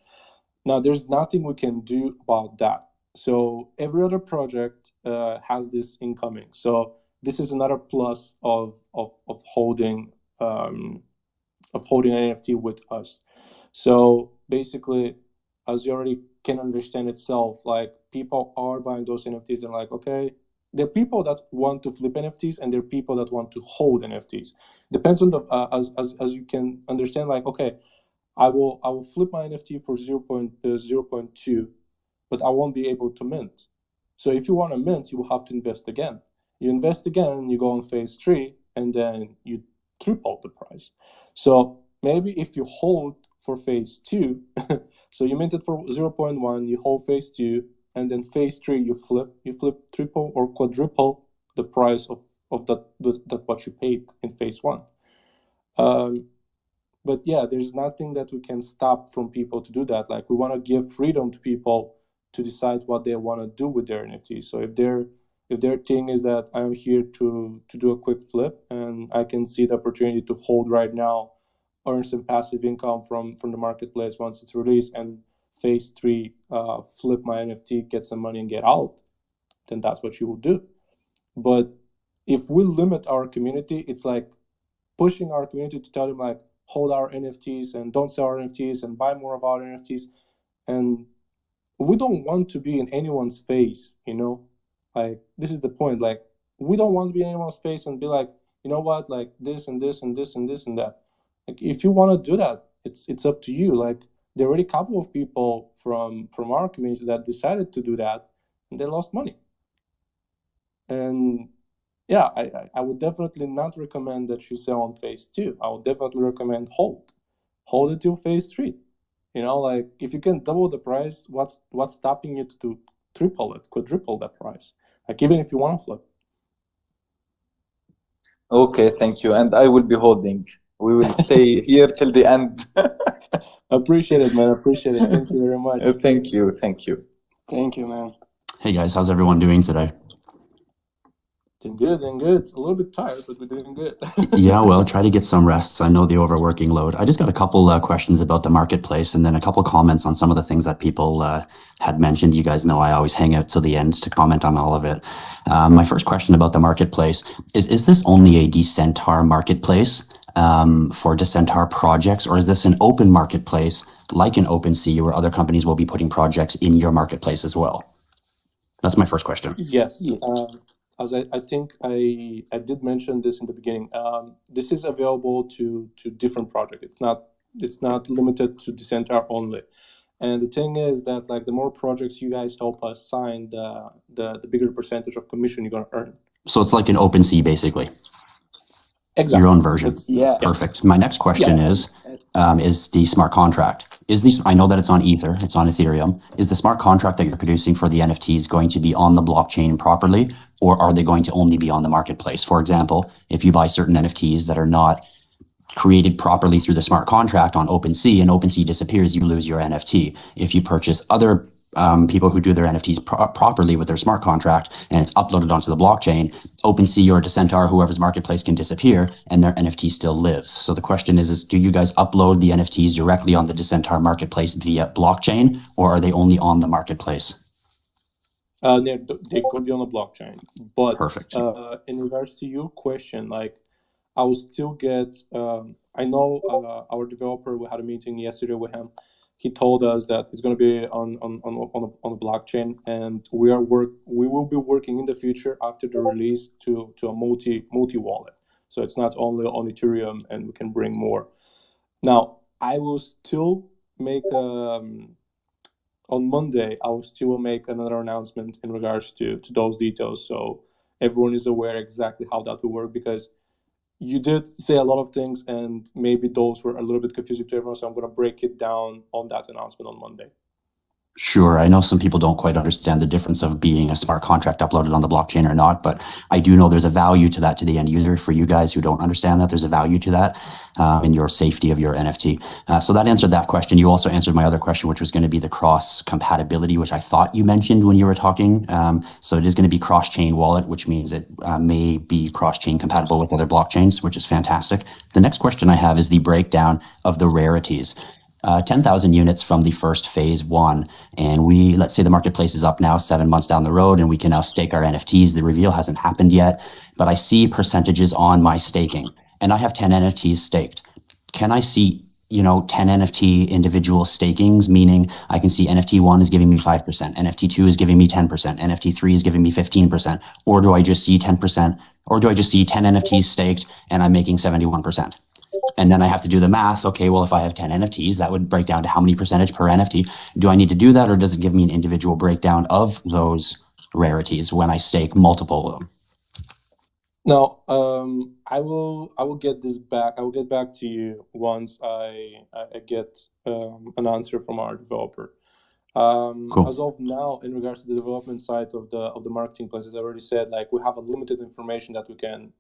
Now, there's nothing we can do about that. So every other project has this incoming. So this is another plus of holding an NFT with us. So basically, as you already can understand itself, like people are buying those NFTs and like, okay, there are people that want to flip NFTs and there are people that want to hold NFTs. Depends on the as you can understand, like, okay, I will flip my NFT for 0.2, but I won't be able to mint. So if you want to mint, you will have to invest again. You invest again, you go on phase three, and then you triple the price. So maybe if you hold for phase two, so you minted for 0.1, you hold phase two, and then phase three you flip triple or quadruple the price of that what you paid in phase one. But yeah, there's nothing that we can stop from people to do that. Like we want to give freedom to people to decide what they want to do with their NFTs. So if their thing is that I'm here to do a quick flip and I can see the opportunity to hold right now, earn some passive income from the marketplace once it's released, and phase three, flip my NFT, get some money and get out, then that's what you will do. But if we limit our community, it's like pushing our community to tell them like hold our NFTs and don't sell our NFTs and buy more of our NFTs. And we don't want to be in anyone's face, you know? Like this is the point. Like we don't want to be in anyone's face and be like, you know what, like this and this and this and this and that. Like if you want to do that, it's up to you. Like there are already a couple of people from our community that decided to do that, and they lost money. And yeah, I would definitely not recommend that you sell on phase two. I would definitely recommend hold it till phase three. You know, like if you can double the price, what's stopping you to do triple it, quadruple that price? Like even if you want to flip. Okay, thank you. And I will be holding. We will stay here till the end. Appreciate it, man. Appreciate it. Thank you very much. Thank you. Thank you. Thank you, man. Hey guys, how's everyone doing today? Doing good, doing good. A little bit tired, but we're doing good. Yeah, well, try to get some rests. I know the overworking load. I just got a couple questions about the marketplace and then a couple comments on some of the things that people had mentioned. You guys know I always hang out till the end to comment on all of it. My first question about the marketplace is this only a Decentar marketplace for Decentar projects, or is this an open marketplace like an OpenSea where other companies will be putting projects in your marketplace as well? That's my first question. Yes. Yes. As I think I did mention this in the beginning. This is available to different projects. It's not limited to Decentar only. And the thing is that like the more projects you guys help us sign, the bigger percentage of commission you're gonna earn. So it's like an OpenSea basically. Exactly. Your own version. Yeah. Perfect. My next question is the smart contract. I know that it's on Ether, it's on Ethereum. Is the smart contract that you're producing for the NFTs going to be on the blockchain properly, or are they going to only be on the marketplace? For example, if you buy certain NFTs that are not created properly through the smart contract on OpenSea and OpenSea disappears, you lose your NFT. If you purchase other people who do their NFTs properly with their smart contract and it's uploaded onto the blockchain, OpenSea or Decentar, whoever's marketplace, can disappear and their NFT still lives. So the question is do you guys upload the NFTs directly on the Decentar marketplace via blockchain, or are they only on the marketplace? They could be on the blockchain, but Perfect. in regards to your question, like I will still get. I know our developer. We had a meeting yesterday with him. He told us that it's going to be on the blockchain, and we will be working in the future after the release to a multi wallet. So it's not only on Ethereum, and we can bring more. Now I will still make on Monday. I will still make another announcement in regards to those details, so everyone is aware exactly how that will work, because you did say a lot of things and maybe those were a little bit confusing to everyone, so I'm going to break it down on that announcement on Monday. Sure. I know some people don't quite understand the difference of being a smart contract uploaded on the blockchain or not, but I do know there's a value to that to the end user. For you guys who don't understand that, there's a value to that in your safety of your NFT. So that answered that question. You also answered my other question, which was going to be the cross compatibility, which I thought you mentioned when you were talking. So it is going to be cross-chain wallet, which means it may be cross-chain compatible with other blockchains, which is fantastic. The next question I have is the breakdown of the rarities. 10,000 units from the first phase one. And let's say the marketplace is up now 7 months down the road and we can now stake our NFTs. The reveal hasn't happened yet, but I see percentages on my staking and I have 10 NFTs staked. Can I see 10 NFT individual stakings, meaning I can see NFT 1 is giving me 5%, NFT 2 is giving me 10%, NFT 3 is giving me 15%, or do I just see 10%, or do I just see 10 NFTs staked and I'm making 71%? And then I have to do the math. Okay, well, if I have 10 NFTs, that would break down to how many percentage per NFT. Do I need to do that, or does it give me an individual breakdown of those rarities when I stake multiple of them? Now, I will get this back. I will get back to you once I get an answer from our developer. Cool. As of now, in regards to the development side of the marketing place, as I already said, like we have a limited information that we can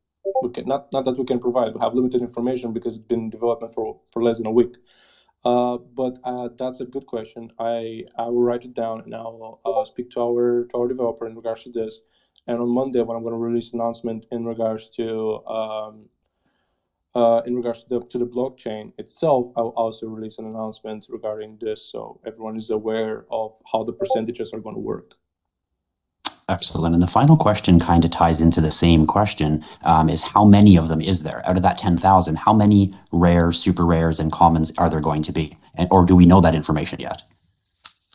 not that we can provide. We have limited information because it's been in development for less than a week. But that's a good question. I will write it down and I will speak to our developer in regards to this. And on Monday, when I'm going to release an announcement in regards to the blockchain itself, I'll also release an announcement regarding this, so everyone is aware of how the percentages are going to work. Excellent. And the final question kind of ties into the same question, is how many of them is there? Out of that 10,000, how many rares, super rares, and commons are there going to be? Or do we know that information yet?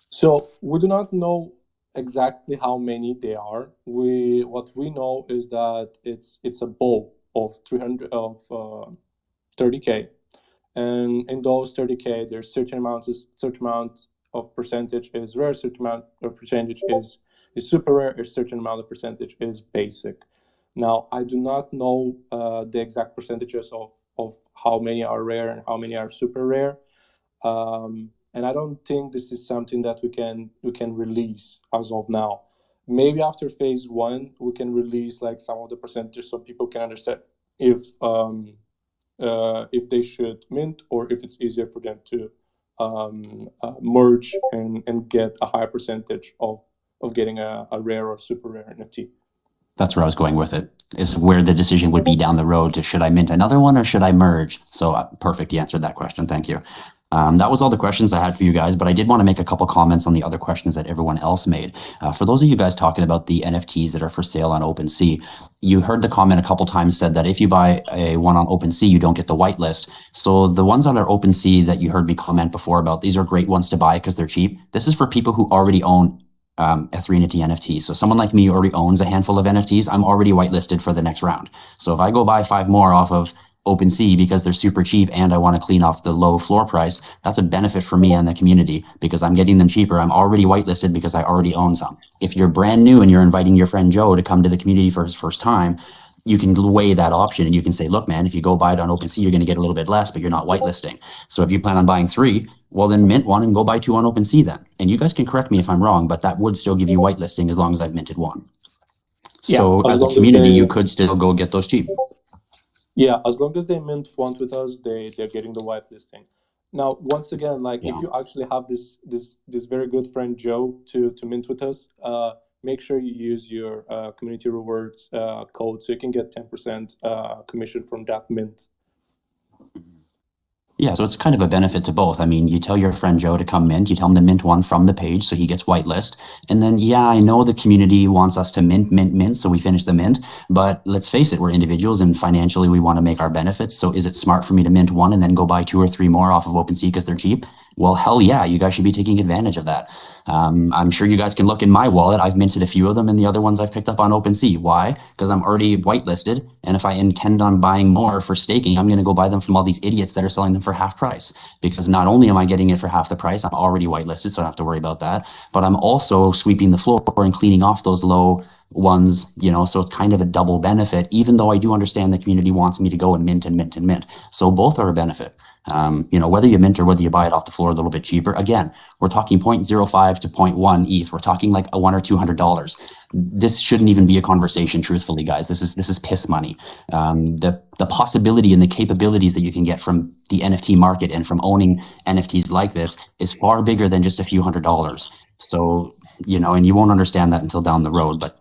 So we do not know exactly how many they are. What we know is that it's a bowl of 30K, and in those 30K, there's certain amount of percentage is rare, certain amount of percentage is is super rare, a certain amount of percentage is basic. Now, I do not know the exact percentages of how many are rare and how many are super rare. And I don't think this is something that we can release as of now. Maybe after phase 1, we can release like some of the percentages so people can understand if they should mint or if it's easier for them to merge and get a higher percentage of getting a rare or super rare NFT. That's where I was going with it, is where the decision would be down the road to should I mint another one or should I merge? So perfect, you answered that question. Thank you. That was all the questions I had for you guys, but I did want to make a couple comments on the other questions that everyone else made. For those of you guys talking about the NFTs that are for sale on OpenSea, you heard the comment a couple times said that if you buy one on OpenSea, you don't get the whitelist. So the ones on our OpenSea that you heard me comment before about, these are great ones to buy because they're cheap. This is for people who already own Ethereum NFTs. So someone like me already owns a handful of NFTs. I'm already whitelisted for the next round. So if I go buy 5 more off of OpenSea because they're super cheap and I want to clean off the low floor price, that's a benefit for me and the community because I'm getting them cheaper. I'm already whitelisted because I already own some. If you're brand new and you're inviting your friend Joe to come to the community for his first time, you can weigh that option and you can say, look, man, if you go buy it on OpenSea, you're going to get a little bit less, but you're not whitelisting. So if you plan on buying 3, well, then mint one and go buy 2 on OpenSea then. And you guys can correct me if I'm wrong, but that would still give you whitelisting as long as I've minted 1. Yeah, So as as a long as community, they you could still go get those cheap. yeah, as long as they mint one with us, they're getting the whitelisting. Now, once again, like Yeah. if you actually have this very good friend Joe to mint with us, make sure you use your community rewards code so you can get 10% commission from that mint. Yeah, so it's kind of a benefit to both. I mean, you tell your friend Joe to come mint, you tell him to mint 1 from the page so he gets whitelist. And then, yeah, I know the community wants us to mint, so we finish the mint. But let's face it, we're individuals and financially we want to make our benefits. So is it smart for me to mint 1 and then go buy 2 or 3 more off of OpenSea because they're cheap? Well, hell yeah, you guys should be taking advantage of that. I'm sure you guys can look in my wallet. I've minted a few of them and the other ones I've picked up on OpenSea. Why? Because I'm already whitelisted. And if I intend on buying more for staking, I'm going to go buy them from all these idiots that are selling them for half price. Because not only am I getting it for half the price, I'm already whitelisted, so I don't have to worry about that. But I'm also sweeping the floor and cleaning off those low ones, so it's kind of a double benefit, even though I do understand the community wants me to go and mint and mint and mint. So both are a benefit. Whether you mint or whether you buy it off the floor a little bit cheaper, again, we're talking 0.05 to 0.1 ETH. We're talking like a $1 or $200. This shouldn't even be a conversation, truthfully, guys. This is piss money. The possibility and the capabilities that you can get from the NFT market and from owning NFTs like this is far bigger than just a few $100s. So, and you won't understand that until down the road. But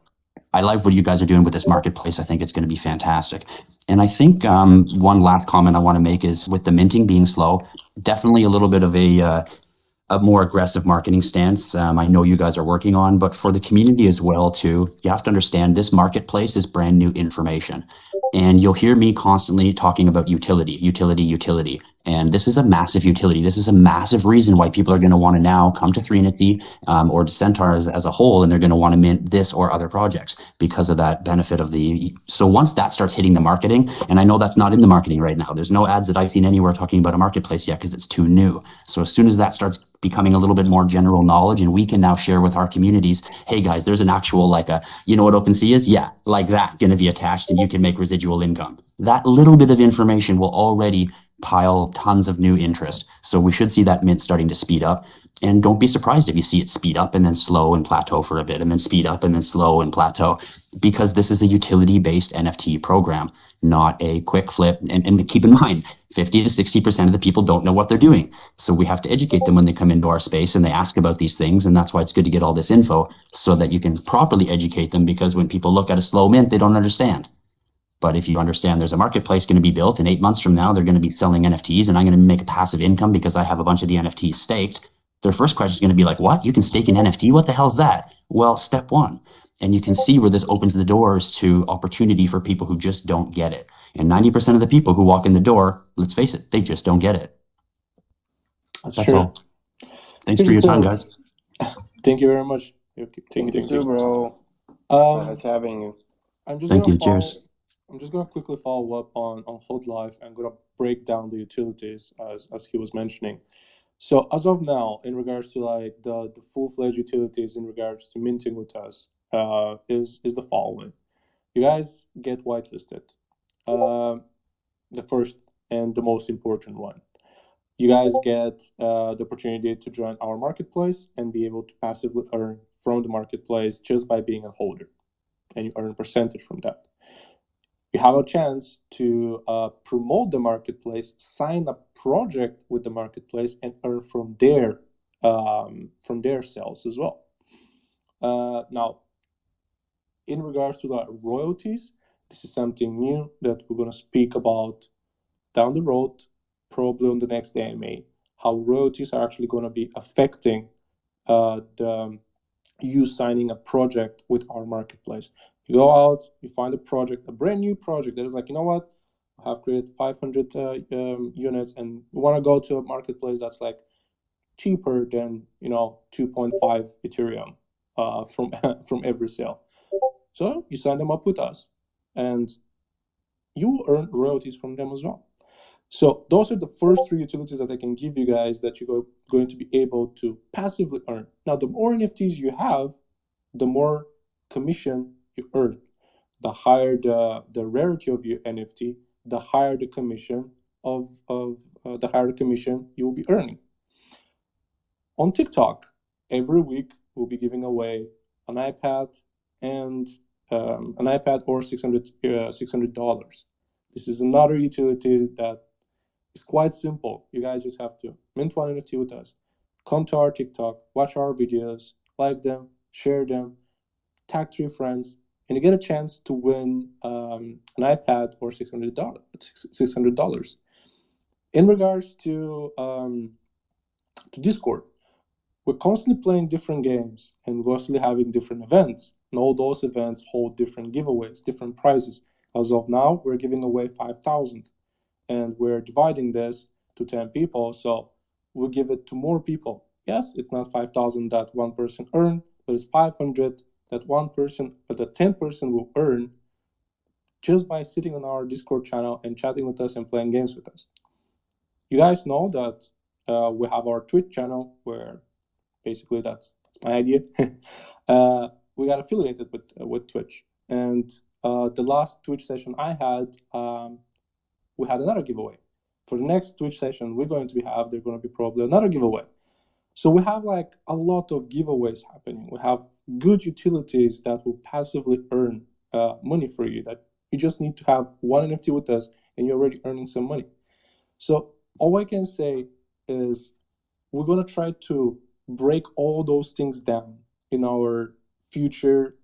I like what you guys are doing with this marketplace. I think it's going to be fantastic. And I think one last comment I want to make is with the minting being slow, definitely a little bit of a more aggressive marketing stance. I know you guys are working on, but for the community as well too, you have to understand this marketplace is brand new information. And you'll hear me constantly talking about utility, utility, utility. And this is a massive utility. This is a massive reason why people are going to want to now come to 3Unity or Decentar as a whole, and they're going to want to mint this or other projects because of that benefit of the. So once that starts hitting the marketing, and I know that's not in the marketing right now. There's no ads that I've seen anywhere talking about a marketplace yet because it's too new. So as soon as that starts becoming a little bit more general knowledge, and we can now share with our communities, hey guys, there's an actual you know what OpenSea is? Yeah, like that going to be attached, and you can make residual income. That little bit of information will already pile tons of new interest. So we should see that mint starting to speed up. And don't be surprised if you see it speed up and then slow and plateau for a bit, and then speed up and then slow and plateau, because this is a utility-based NFT program, not a quick flip. And keep in mind, 50 to 60% of the people don't know what they're doing. So we have to educate them when they come into our space and they ask about these things. And that's why it's good to get all this info so that you can properly educate them, because when people look at a slow mint, they don't understand. But if you understand there's a marketplace going to be built, and 8 months from now, they're going to be selling NFTs, and I'm going to make a passive income because I have a bunch of the NFTs staked, their first question is going to be like, what? You can stake an NFT? What the hell's that? Well, step 1. And you can see where this opens the doors to opportunity for people who just don't get it. And 90% of the people who walk in the door, let's face it, they just don't get it. That's That's true. all. Thanks Here's for your the time, thing. guys. Thank you very much. Thank you Thank too, you. bro. Um, Nice having you. I'm just Thank gonna you. Cheers. I'm just gonna quickly follow up on Hot Life. I'm gonna break down the utilities as he was mentioning. So as of now, in regards to like the full-fledged utilities in regards to minting with us, is the following. You guys get whitelisted. The first and the most important one. You guys get the opportunity to join our marketplace and be able to passively earn from the marketplace just by being a holder, and you earn a percentage from that. You have a chance to promote the marketplace, sign a project with the marketplace, and earn from their sales as well. Now, in regards to the royalties, this is something new that we're going to speak about down the road, probably on the next AMA, how royalties are actually going to be affecting the you signing a project with our marketplace. You go out, you find a project, a brand new project that is like, you know what, I have created 500 units, and we want to go to a marketplace that's like cheaper than 2.5 Ethereum from from every sale. So you sign them up with us, and you earn royalties from them as well. So those are the first three utilities that I can give you guys that you're going to be able to passively earn. Now, the more NFTs you have, the more commission you earn. The higher the rarity of your NFT, the higher the commission you will be earning. On TikTok, every week we'll be giving away an iPad and an iPad or $600. This is another utility that is quite simple. You guys just have to mint one NFT with us, come to our TikTok, watch our videos, like them, share them, tag 3 friends, and you get a chance to win an iPad or $600. In regards to Discord, we're constantly playing different games and constantly having different events. And all those events hold different giveaways, different prizes. As of now, we're giving away 5,000, and we're dividing this to 10 people. So we'll give it to more people. Yes, it's not 5,000 that one person earned, but it's 500 that one person, but that 10% will earn just by sitting on our Discord channel and chatting with us and playing games with us. You guys know that we have our Twitch channel where basically that's my idea. We got affiliated with Twitch, and the last Twitch session I had, we had another giveaway. For the next Twitch session we're going to have, there's going to be probably another giveaway. So we have like a lot of giveaways happening. We have good utilities that will passively earn money for you. That you just need to have one NFT with us, and you're already earning some money. So all I can say is we're gonna try to break all those things down in our future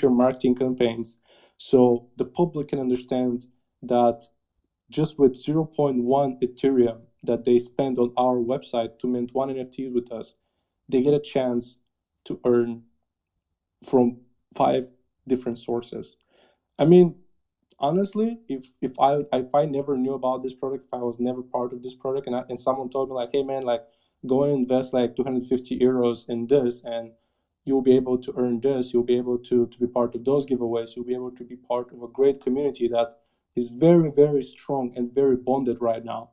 marketing campaigns, so the public can understand that just with zero point 0.1 Ethereum that they spend on our website to mint one NFT with us, they get a chance to earn from 5 different sources. I mean, honestly, if I never knew about this product, if I was never part of this product, and someone told me like, hey man, like go and invest like 250 euros in this, and you'll be able to earn this, you'll be able to be part of those giveaways, you'll be able to be part of a great community that is very, very strong and very bonded right now,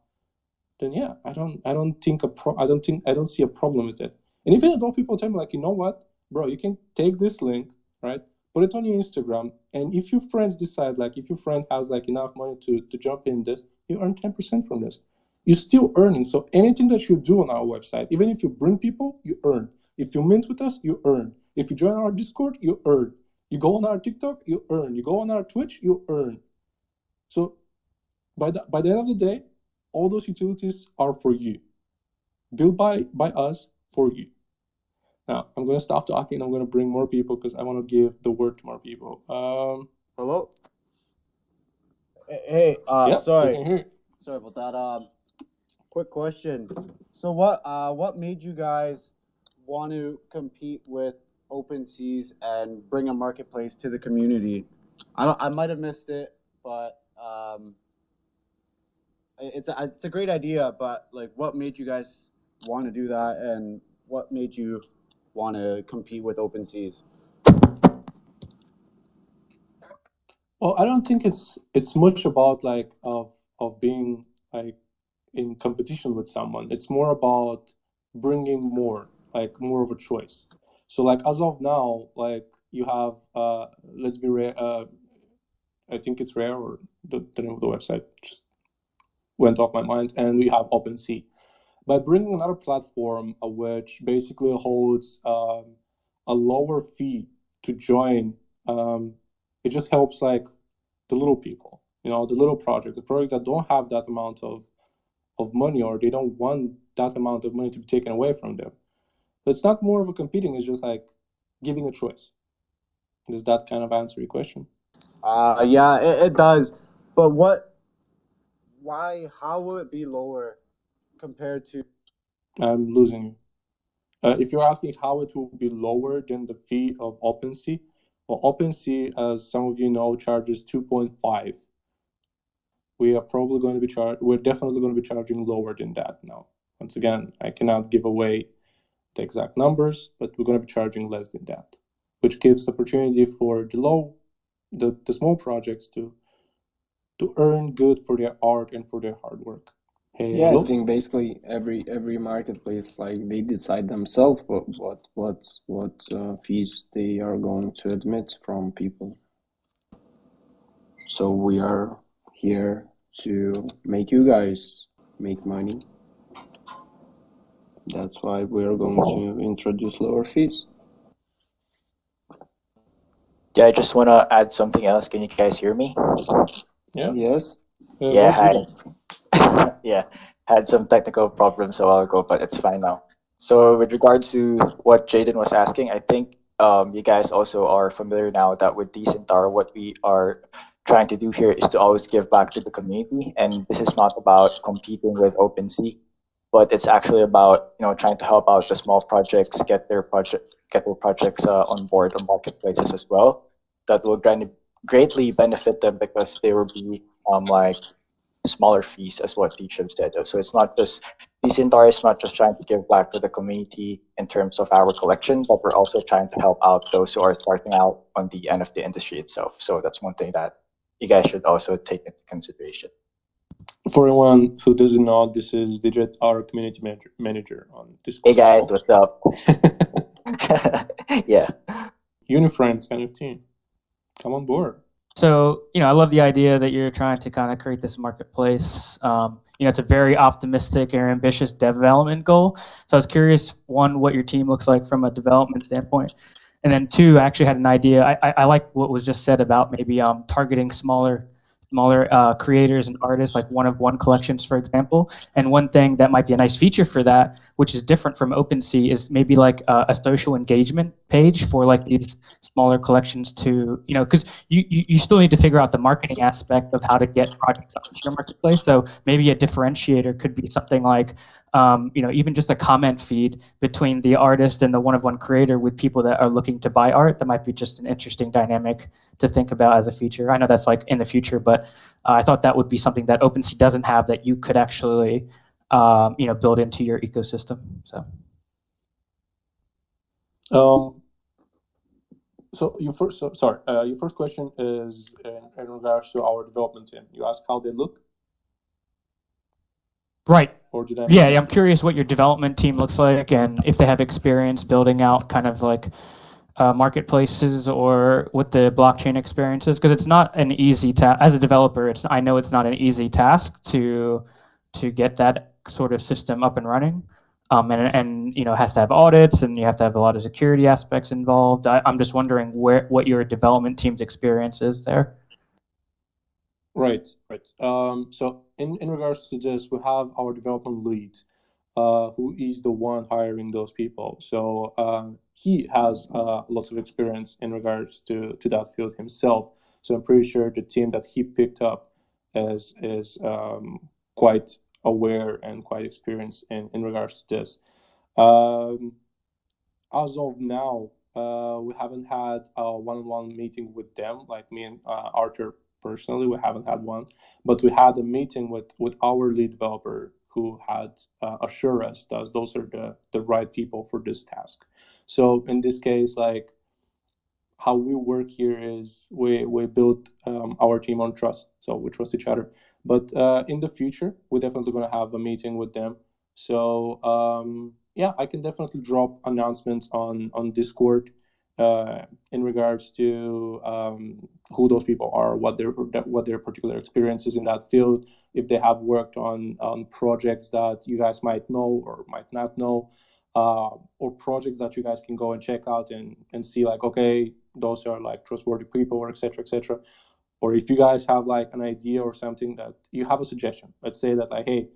then yeah, I don't see a problem with it. And even adult people tell me like, you know what, bro, you can take this link, right? Put it on your Instagram, and if your friends decide, like if your friend has like enough money to jump in this, you earn 10% from this. You're still earning. So anything that you do on our website, even if you bring people, you earn. If you mint with us, you earn. If you join our Discord, you earn. You go on our TikTok, you earn. You go on our Twitch, you earn. So by the end of the day, all those utilities are for you, built by us for you. Now I'm going to stop talking. I'm going to bring more people because I want to give the word to more people. Hello. Hey, Yeah, we sorry, can hear you. sorry about that. Quick question. So what made you guys want to compete with OpenSeas and bring a marketplace to the community? I might have missed it, but it's a great idea. But like, what made you guys want to do that, and what made you want to compete with OpenSeas? Well, I don't think it's much about like of being like in competition with someone. It's more about bringing more, like more of a choice. So like as of now, like you have let's be rare. I think it's rare, or the name of the website just went off my mind. And we have OpenSea. By bringing another platform which basically holds a lower fee to join, it just helps like the little people, the little the project that don't have that amount of money, or they don't want that amount of money to be taken away from them. But it's not more of a competing, it's just like giving a choice. Does that kind of answer your question? Yeah, it does. But how will it be lower compared to? I'm losing you. If you're asking how it will be lower than the fee of OpenSea, well, OpenSea, as some of you know, charges 2.5. We are probably going to be we're definitely going to be charging lower than that now. Once again, I cannot give away the exact numbers, but we're going to be charging less than that, which gives opportunity for the small projects to earn good for their art and for their hard work. Yeah, I Hello? think basically every marketplace, like, they decide themselves what fees they are going to admit from people. So we are here to make you guys make money. That's why we are going to introduce lower fees. Yeah, I just want to add something else. Can you guys hear me? Yeah. Yes. Yeah, Where's Vijay? yeah, had some technical problems a while ago, but it's fine now. So with regards to what Jaden was asking, I think you guys also are familiar now that with Decentar, what we are trying to do here is to always give back to the community, and this is not about competing with OpenSea, but it's actually about trying to help out the small projects get their projects on board on marketplaces as well. That will greatly benefit them because they will be like smaller fees, as what Deesham said. So it's not just Decentar is not just trying to give back to the community in terms of our collection, but we're also trying to help out those who are starting out on the NFT industry itself. So that's one thing that you guys should also take into consideration. For anyone who doesn't know, this is Digit, our community manager on Hey Discord. guys, what's up? Yeah. Unifriends kind of team. Come on board. So, I love the idea that you're trying to kind of create this marketplace. It's a very optimistic and ambitious development goal. So I was curious, one, what your team looks like from a development standpoint. And then two, I actually had an idea. I like what was just said about maybe targeting smaller creators and artists, like one-of-one collections, for example. And one thing that might be a nice feature for that, which is different from OpenSea, is maybe like a social engagement page for like these smaller collections to, because you still need to figure out the marketing aspect of how to get projects onto your marketplace. So maybe a differentiator could be something like, even just a comment feed between the artist and the one-of-one creator with people that are looking to buy art. That might be just an interesting dynamic to think about as a feature. I know that's like in the future, but I thought that would be something that OpenSea doesn't have that you could actually, build into your ecosystem. So. Your first question is in regards to our development team. You asked how they look, right? Or did I? Yeah, I'm curious what your development team looks like and if they have experience building out kind of like marketplaces or what the blockchain experience is, because it's not an easy task as a developer. I know it's not an easy task to get that sort of system up and running, and it has to have audits and you have to have a lot of security aspects involved. I'm just wondering what your development team's experience is there. Right. So in regards to this, we have our development lead, who is the one hiring those people. So he has lots of experience in regards to that field himself. So I'm pretty sure the team that he picked up is quite aware and quite experienced in regards to this. Um, as of now, we haven't had a one-on-one meeting with them, like me and Arthur personally. We haven't had one, but we had a meeting with our lead developer who had assured us that those are the right people for this task. So in this case, like how we work here is we build our team on trust, so we trust each other. But in the future, we're definitely going to have a meeting with them. So yeah, I can definitely drop announcements on Discord in regards to who those people are, what their particular experiences in that field, if they have worked on projects that you guys might know or might not know, or projects that you guys can go and check out and see like, okay, those are like trustworthy people, or etc etc. Or if you guys have like an idea or something, that you have a suggestion, let's say that like, hey,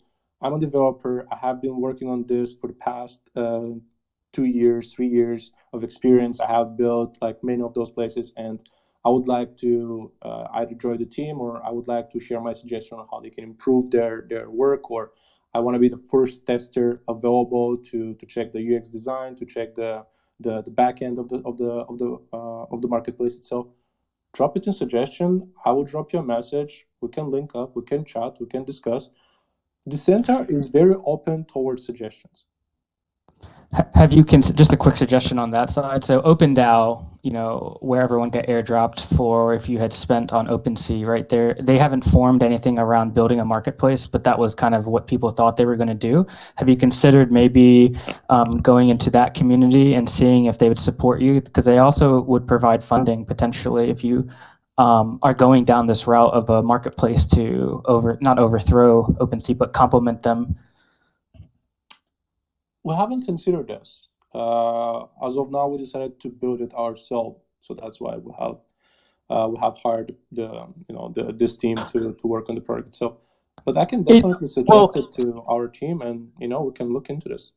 I'm a developer, I have been working on this for the past 2 years, 3 years of experience, I have built like many of those places, and I would like to either join the team, or I would like to share my suggestion on how they can improve their work, or I want to be the first tester available to check the UX design, to check the back end of the marketplace itself. Drop it in suggestion. I will drop you a message. We can link up. We can chat. We can discuss. Decentar is very open towards suggestions. Have you just a quick suggestion on that side? So OpenDAO, where everyone got airdropped for, if you had spent on OpenSea, right there, they haven't formed anything around building a marketplace, but that was kind of what people thought they were going to do. Have you considered maybe going into that community and seeing if they would support you? Because they also would provide funding potentially if you are going down this route of a marketplace to not overthrow OpenSea, but complement them. We haven't considered this. As of now, we decided to build it ourselves, so that's why we have hired this team to work on the project itself. But I can definitely suggest it to our team, and we can look into this.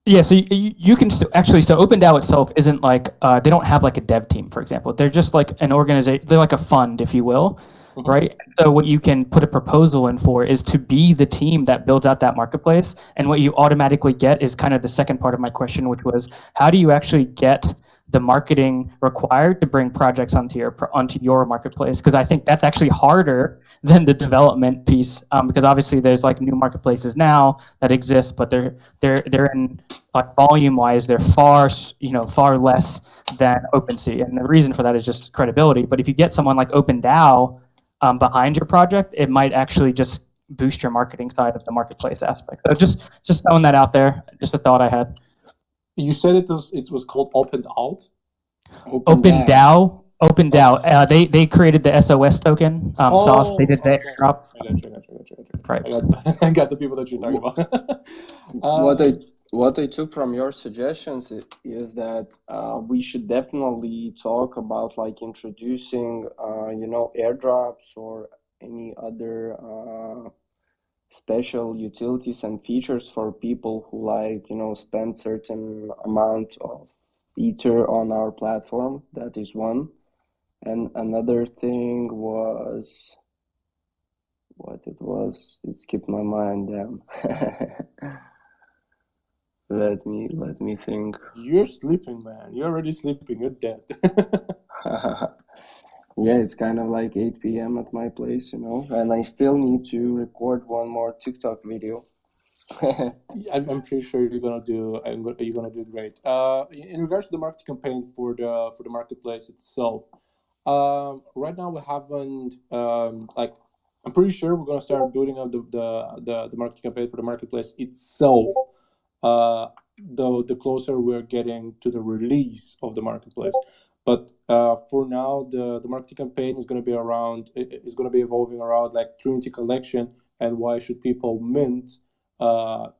Yeah, so you can so OpenDAO itself isn't like they don't have like a dev team, for example. They're just like an organization. They're like a fund, if you will, right? So what you can put a proposal in for is to be the team that builds out that marketplace, and what you automatically get is kind of the second part of my question, which was how do you actually get the marketing required to bring projects onto your marketplace? Because I think that's actually harder than the development piece, because obviously there's like new marketplaces now that exist, but they're in like volume wise, they're far less than OpenSea, and the reason for that is just credibility. But if you get someone like OpenDAO behind your project, it might actually just boost your marketing side of the marketplace aspect. So just throwing that out there, just a thought I had. You said it was called OpenDAO. OpenDAO. They created the SOS token. Sauce. They did the airdrop. I got Right. I got the people that you're talking about. What I took from your suggestions is that we should definitely talk about like introducing, airdrops or any other special utilities and features for people who spend certain amount of Ether on our platform. That is one. And another thing was what it was. It skipped my mind. Damn. Let me think. You're sleeping, man. You're already sleeping. You're dead. Yeah, it's kind of like 8 p.m. at my place, and I still need to record one more TikTok video. I'm pretty sure you're gonna do great. In regards to the marketing campaign for the marketplace itself, right now we haven't like. I'm pretty sure we're gonna start building up the marketing campaign for the marketplace itself. The closer we're getting to the release of the marketplace. But for now, the marketing campaign is going to be evolving around like Trinity collection, and why should people mint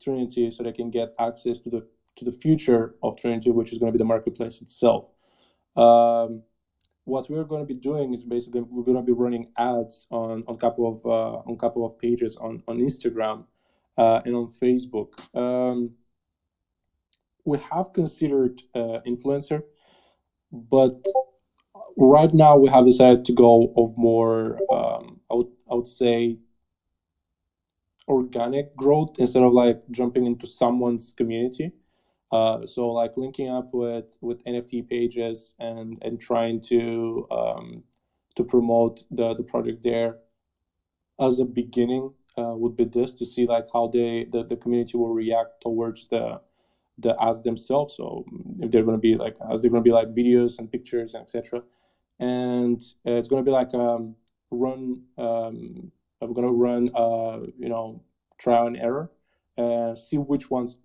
Trinity so they can get access to the future of Trinity, which is going to be the marketplace itself. What we're going to be doing is basically we're going to be running ads on couple of pages on Instagram and on Facebook. We have considered influencer, but right now we have decided to go of more I would say organic growth instead of like jumping into someone's community. So like linking up with NFT pages and trying to promote the project there as a beginning would be this, to see like how the community will react towards the ads themselves. So if they're going to be like ads, they're going to be like videos and pictures and etc. And it's going to be like run. I'm going to run trial and error, see which ones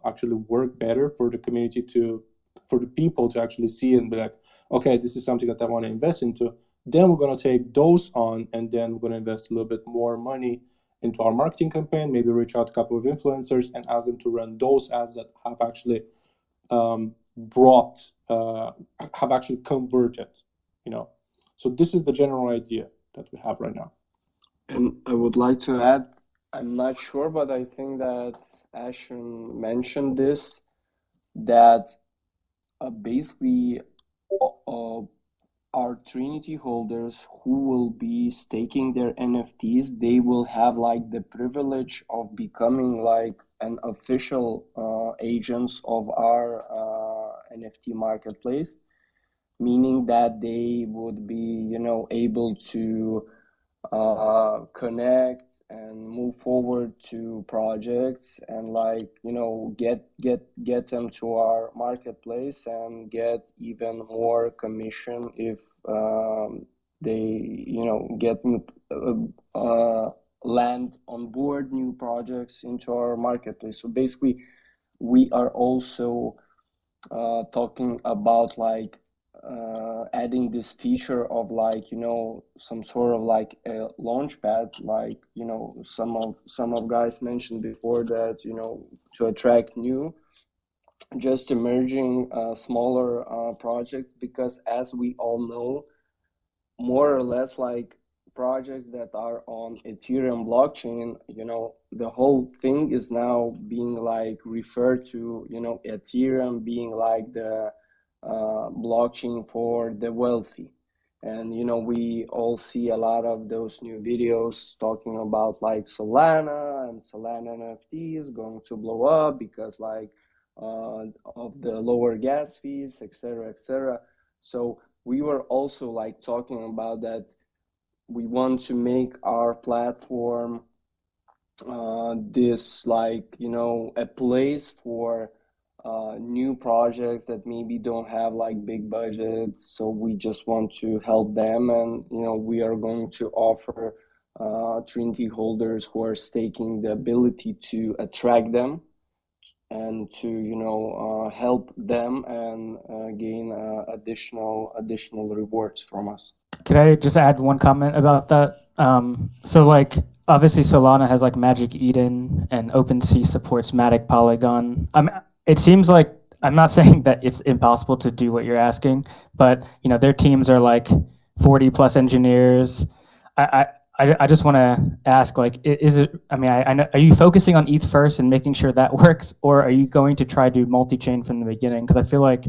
actually work better for the community for the people to actually see and be like, okay, this is something that I want to invest into. Then we're going to take those on, and then we're going to invest a little bit more money into our marketing campaign, maybe reach out to a couple of influencers and ask them to run those ads that have actually have actually converted, So this is the general idea that we have right now. And I would like to add, I'm not sure, but I think that Ashton mentioned this, that basically our Trinity holders who will be staking their NFTs, they will have like the privilege of becoming like an official agents of our NFT marketplace, meaning that they would be, able to connect and move forward to projects and like get them to our marketplace and get even more commission if they get new land on board new projects into our marketplace. So basically we are also talking about like adding this feature of like some sort of like a launch pad, like some of guys mentioned before that to attract new just emerging smaller projects, because as we all know, more or less like projects that are on Ethereum blockchain, the whole thing is now being like referred to, Ethereum being like the blockchain for the wealthy. And we all see a lot of those new videos talking about like Solana and Solana NFTs going to blow up because like of the lower gas fees, etc., etc. So we were also like talking about that we want to make our platform this like a place for new projects that maybe don't have like big budgets, so we just want to help them. And we are going to offer Trinity holders who are staking the ability to attract them and to help them and gain additional rewards from us. Could I just add one comment about that? So like obviously Solana has like Magic Eden and OpenSea supports Matic Polygon. It seems like, I'm not saying that it's impossible to do what you're asking, but their teams are like 40 plus engineers. I just want to ask, like, is it? I mean, I know, are you focusing on ETH first and making sure that works, or are you going to try to do multi-chain from the beginning? Because I feel like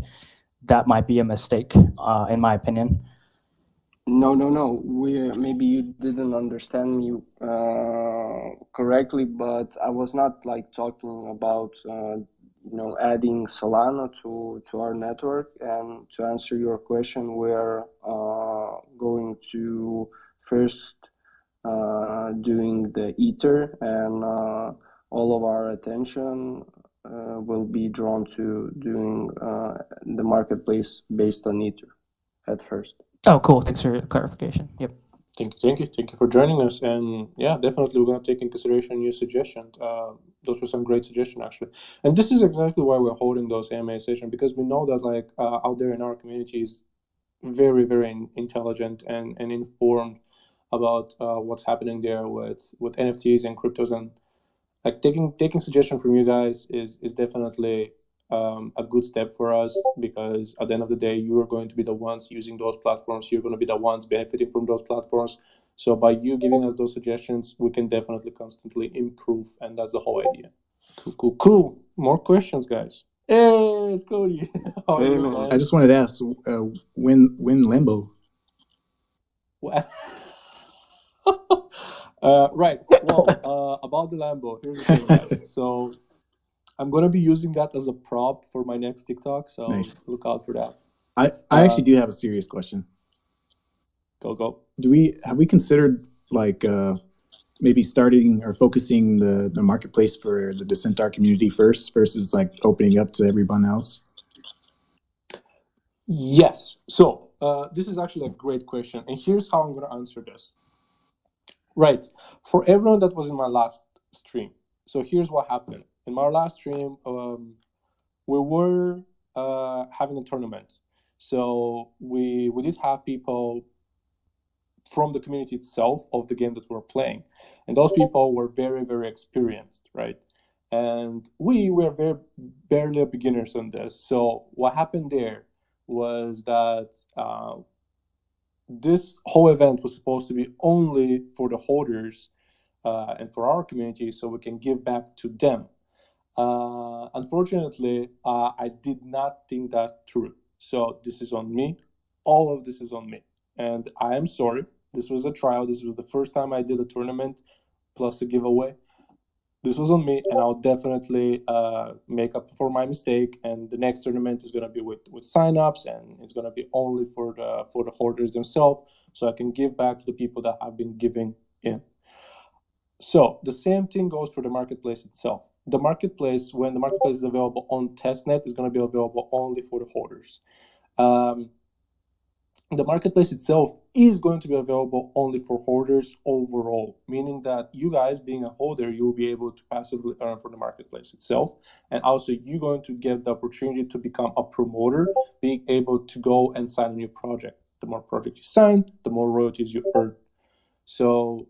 that might be a mistake, in my opinion. No. Maybe you didn't understand me correctly, but I was not like talking about adding Solana to our network. And to answer your question, we're going to first doing the Ether, and all of our attention will be drawn to doing the marketplace based on Ether at first. Oh, cool. Thanks for the clarification. Yep. Thank you for joining us. And yeah, definitely we're going to take in consideration your suggestions. Those were some great suggestions, actually. And this is exactly why we're holding those AMA sessions, because we know that like out there in our communities, very, very intelligent and informed about what's happening there with NFTs and cryptos. And like taking suggestion from you guys is definitely a good step for us, because at the end of the day, you are going to be the ones using those platforms. You're going to be the ones benefiting from those platforms. So by you giving us those suggestions, we can definitely constantly improve, and that's the whole idea. Cool. More questions, guys. Hey, it's Cody. How are Hey, you, man. man? I just wanted to ask, when Lambo? What? Right. Well, about the Lambo, here's the thing, guys. So I'm gonna be using that as a prop for my next TikTok. So Nice. look out for that. I actually do have a serious question. Go. Have we considered like maybe starting or focusing the marketplace for the Decentar community first versus like opening up to everyone else? Yes. So this is actually a great question, and here's how I'm going to answer this. Right. For everyone that was in my last stream, so here's what happened. In my last stream, we were having a tournament. So we did have people from the community itself of the game that we're playing, and those people were very, very experienced, right? And we were very barely beginners on this. So what happened there was that this whole event was supposed to be only for the holders and for our community, so we can give back to them. Unfortunately, I did not think that through. So this is on me. All of this is on me. And I am sorry. This was a trial. This was the first time I did a tournament plus a giveaway. This was on me, and I'll definitely make up for my mistake. And the next tournament is going to be with signups, and it's going to be only for the holders themselves, so I can give back to the people that have been giving in. So the same thing goes for the marketplace itself. The marketplace, when the marketplace is available on testnet, is going to be available only for the holders. The marketplace itself is going to be available only for holders overall, meaning that you guys, being a holder, you'll be able to passively earn from the marketplace itself. And also, you're going to get the opportunity to become a promoter, being able to go and sign a new project. The more projects you sign, the more royalties you earn. So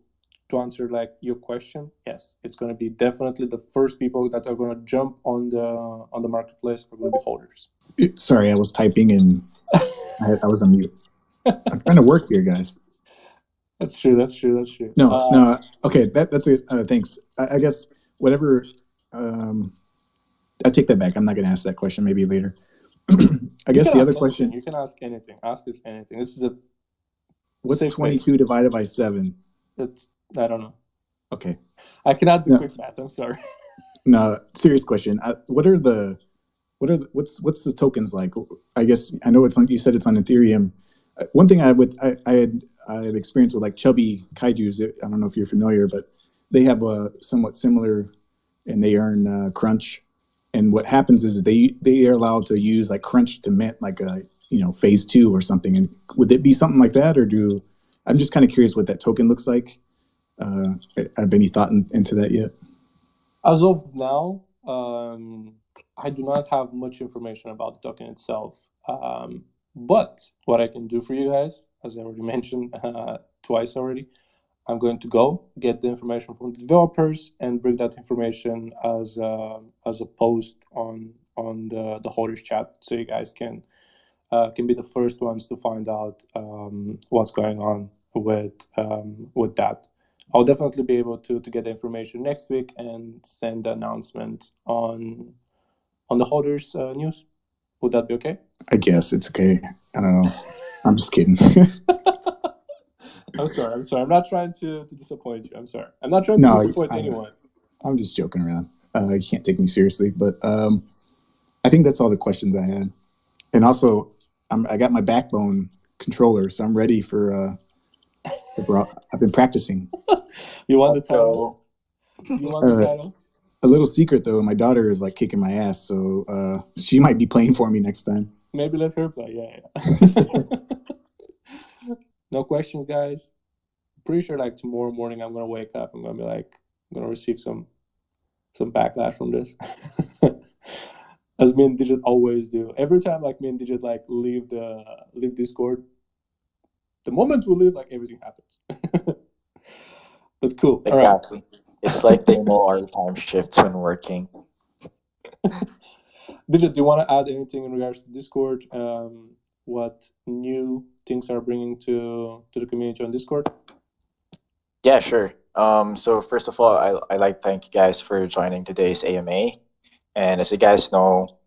to answer like your question, yes, it's going to be definitely the first people that are going to jump on the marketplace are going to be holders. Sorry, I was typing and I was on mute. I'm trying to work here, guys. That's true. That's true. That's true. No. Okay, that's it. Thanks. I guess whatever. I take that back. I'm not going to ask that question. Maybe later. I guess the other question. You can ask anything. Ask us anything. This is a. What's 22 divided by 7? I don't know. Okay. I cannot do quick math. I'm sorry. No, serious question. What's the tokens like? I guess I know you said it's on Ethereum. One thing I had experience with like chubby kaijus. I don't know if you're familiar, but they have a somewhat similar, and they earn crunch. And what happens is they are allowed to use like crunch to mint like a phase 2 or something. And would it be something like that, or I'm just kind of curious what that token looks like. Have any thought into that yet? As of now, I do not have much information about the token itself. But what I can do for you guys, as I already mentioned twice already, I'm going to go get the information from the developers and bring that information as a post on the holders chat, so you guys can be the first ones to find out what's going on with that. I'll definitely be able to get the information next week and send the announcement on the holders news. Would that be okay? I guess it's okay. I don't know. I'm just kidding. I'm sorry. I'm not trying to disappoint you. I'm sorry. I'm not trying to disappoint anyone. I'm just joking around. You can't take me seriously, but I think that's all the questions I had. And also, I got my Backbone controller, so I'm ready for. I've been practicing. You want the title? You want the title? A little secret though, my daughter is like kicking my ass, so she might be playing for me next time. Maybe let her play. Yeah. No questions, guys. Pretty sure like tomorrow morning I'm gonna wake up. I'm gonna receive some backlash from this. As me and Digit always do. Every time like me and Digit like leave Discord, the moment we leave, like everything happens. But cool. Exactly. All right. It's like they know our time shifts when working. Digit, do you want to add anything in regards to Discord? What new things are bringing to the community on Discord? Yeah, sure. So first of all, I like to thank you guys for joining today's AMA. And as you guys know,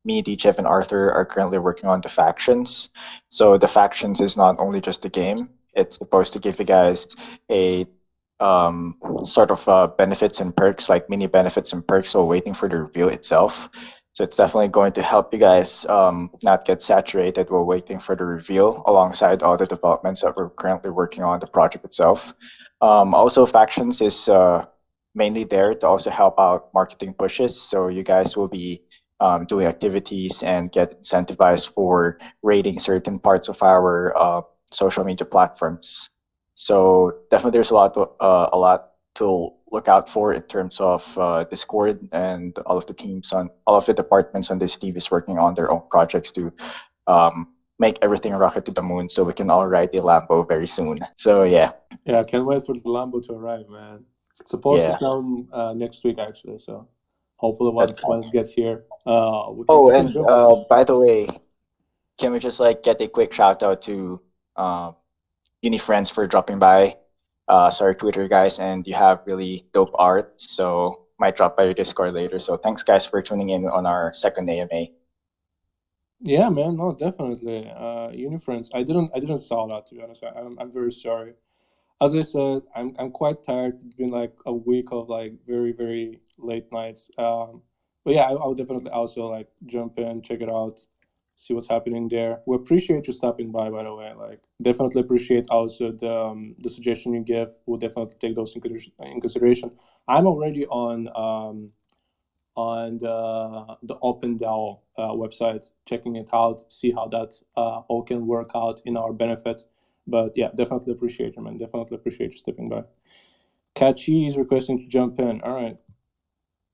me, Jeff, and Arthur are currently working on the factions. So the factions is not only just a game. It's supposed to give you guys a sort of benefits and perks, like mini benefits and perks while waiting for the review itself. So it's definitely going to help you guys not get saturated while waiting for the reveal alongside all the developments that we're currently working on the project itself. Also, Factions is mainly there to also help out marketing pushes. So you guys will be doing activities and get incentivized for rating certain parts of our social media platforms. So definitely, there's a lot to look out for in terms of Discord, and all of the teams on all of the departments on this team is working on their own projects to um, make everything rocket to the moon, so we can all ride the Lambo very soon. So yeah, Yeah, I can't wait for the Lambo to arrive, man. It's supposed to yeah, come next week, actually. So hopefully, that's once it gets here, Oh, we can and jump. by the way, can we just like get a quick shout out to um, Uni Friends for dropping by? Sorry, Twitter guys, and you have really dope art. So might drop by your Discord later. So thanks guys for tuning in on our second AMA. Yeah, man. No, definitely. Unifriends. I didn't saw that, to be honest. I'm very sorry. As I said, I'm quite tired. It's been like a week of like very very late nights. But yeah, I'll definitely also like jump in, check it out, see what's happening there. We appreciate you stopping by the way. Like definitely appreciate also the suggestion you give. We'll definitely take those in consideration. I'm already on the OpenDAO website, checking it out, see how that all can work out in our benefit. But yeah, definitely appreciate you, man. Definitely appreciate you stepping by. Kachi is requesting to jump in. All right,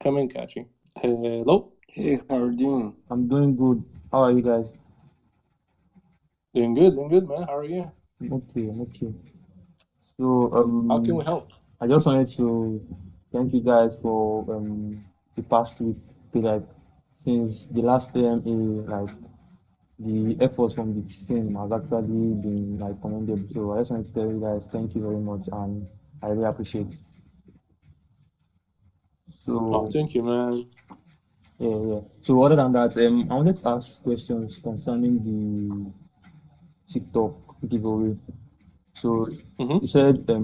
come in, Kachi. Hello. Hey, how are you doing? I'm doing good. How are you guys? Doing good, man. How are you? I'm okay. So How can we help? I just wanted to thank you guys for the past week. Like since the last AMA, like the efforts from the team has actually been like commendable. So I just wanted to tell you guys thank you very much, and I really appreciate it. Oh, So thank you, man. yeah, yeah. So other than that, I wanted to ask questions concerning the TikTok giveaway. So Mm-hmm. you said the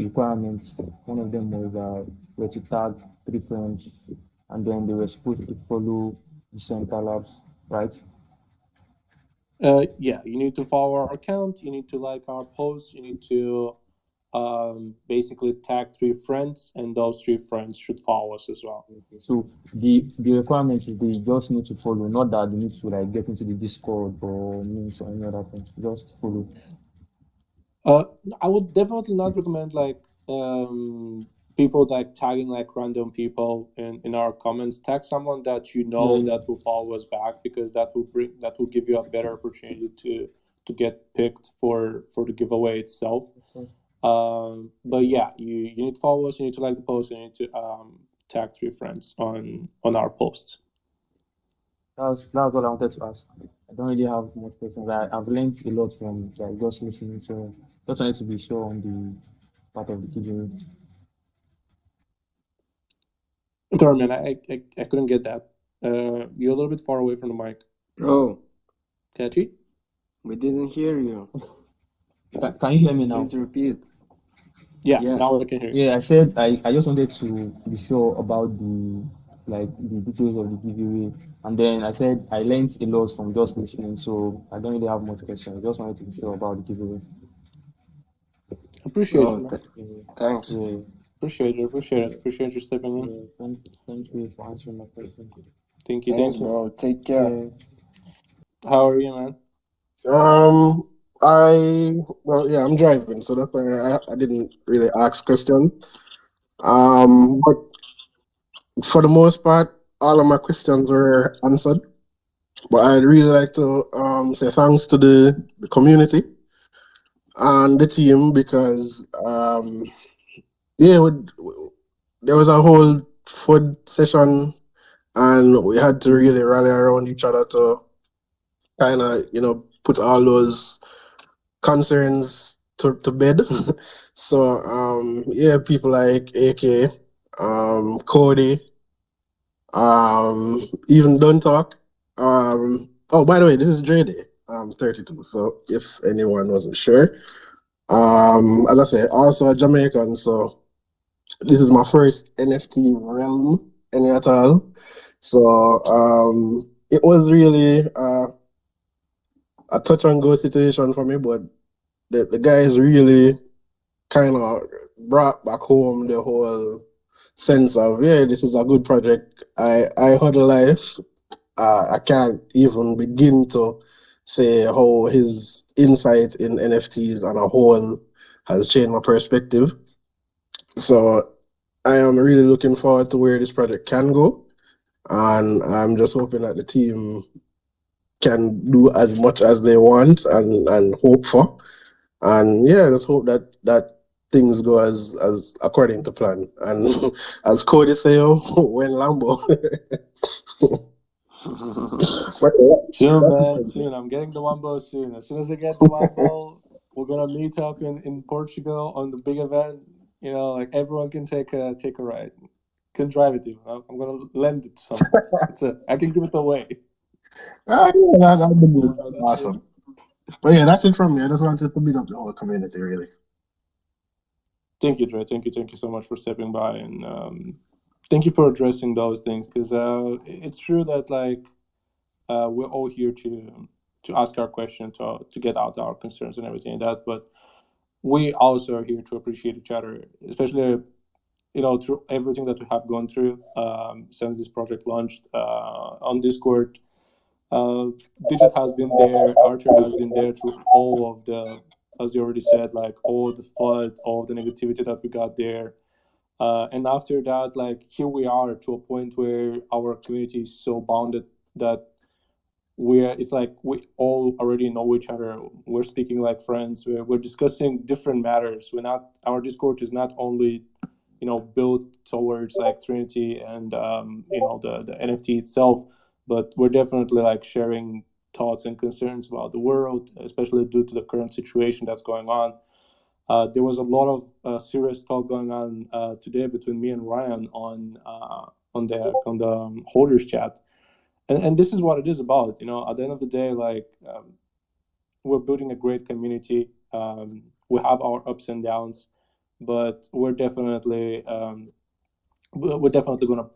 requirements, one of them was were to tag 3 friends, and then they were supposed to follow the center labs, right? Yeah, you need to follow our account. You need to like our posts. You need to basically tag 3 friends, and those 3 friends should follow us as well. So the requirements is they just need to follow, not that they need to like get into the Discord or Meet or any other thing. Just follow. Uh, I would definitely not recommend like people like tagging like random people in our comments. Tag someone that you Yeah, know yeah. that will follow us back, because that will give you a better opportunity to get picked for the giveaway itself. Okay. But yeah, you need to follow us. You need to like the post. You need to tag 3 friends on our posts. That's all I wanted to ask. I don't really have much questions. I've learned a lot from like just listening, so just wanted to be sure on the part of the giveaway. Sorry, man, I couldn't get that. You're a little bit far away from the mic. Bro, Catchy? we didn't hear you. Can you hear me now? Please repeat. Yeah, Yeah. now I can hear you. Yeah, I said I just wanted to be sure about the details of the giveaway, and then I said I learned a lot from just listening, so I don't really have much questions. I just wanted to be sure about the giveaway. Appreciate Oh, you, man. Yeah, thanks. yeah, Appreciate it. Appreciate it. yeah, Appreciate you stepping in. yeah. Thank you for answering my question. Thank you. Thanks, Thank you. bro. Take care. Yeah, How are you, man? Um, I well, yeah, I'm driving, so that's why I didn't really ask question. But for the most part, all of my questions were answered. But I'd really like to say thanks to the community and the team because yeah, there was a whole food session and we had to really rally around each other to kind of put all those concerns to bed. So yeah, people like AK, Cody, even Don't Talk. Oh, by the way, this is Dre Day. 32. So if anyone wasn't sure, as I said, also a Jamaican. So this is my first NFT realm any at all. So it was really a touch and go situation for me, but the guys really kind of brought back home the whole sense of, yeah, this is a good project. I huddle life. I can't even begin to say how his insight in NFTs on a whole has changed my perspective. So I am really looking forward to where this project can go, and I'm just hoping that the team can do as much as they want and hope for. And yeah, let's hope that things go as according to plan. And as Cody say, oh, when Lambo. But yeah, Soon, that's it man. for me. Soon. I'm getting the Wambo soon. As soon as I get the Wambo, we're gonna meet up in Portugal on the big event. You know, like everyone can take a ride. Can drive it even. I'm gonna lend it to someone. That's it. I can give it away. Yeah, that'd be good. We're on the Awesome. trip. But yeah, that's it from me. I just wanted to big up the whole community, really. Thank you, Dre. Thank you so much for stepping by, and thank you for addressing those things because it's true that like we're all here to ask our question, to get out our concerns and everything like that, but we also are here to appreciate each other, especially through everything that we have gone through since this project launched on Discord. Uh, Digit has been there, Arthur has been there through all of the, as you already said, like all the flood, all the negativity that we got there. And after that, like here we are to a point where our community is so bounded that it's like we all already know each other. We're speaking like friends. We're discussing different matters. We're not, our Discord is not only built towards like Trinity and the NFT itself, but we're definitely like sharing thoughts and concerns about the world, especially due to the current situation that's going on. There was a lot of serious talk going on today between me and Ryan on the holders chat, and this is what it is about. At the end of the day, like we're building a great community. We have our ups and downs, but we're definitely gonna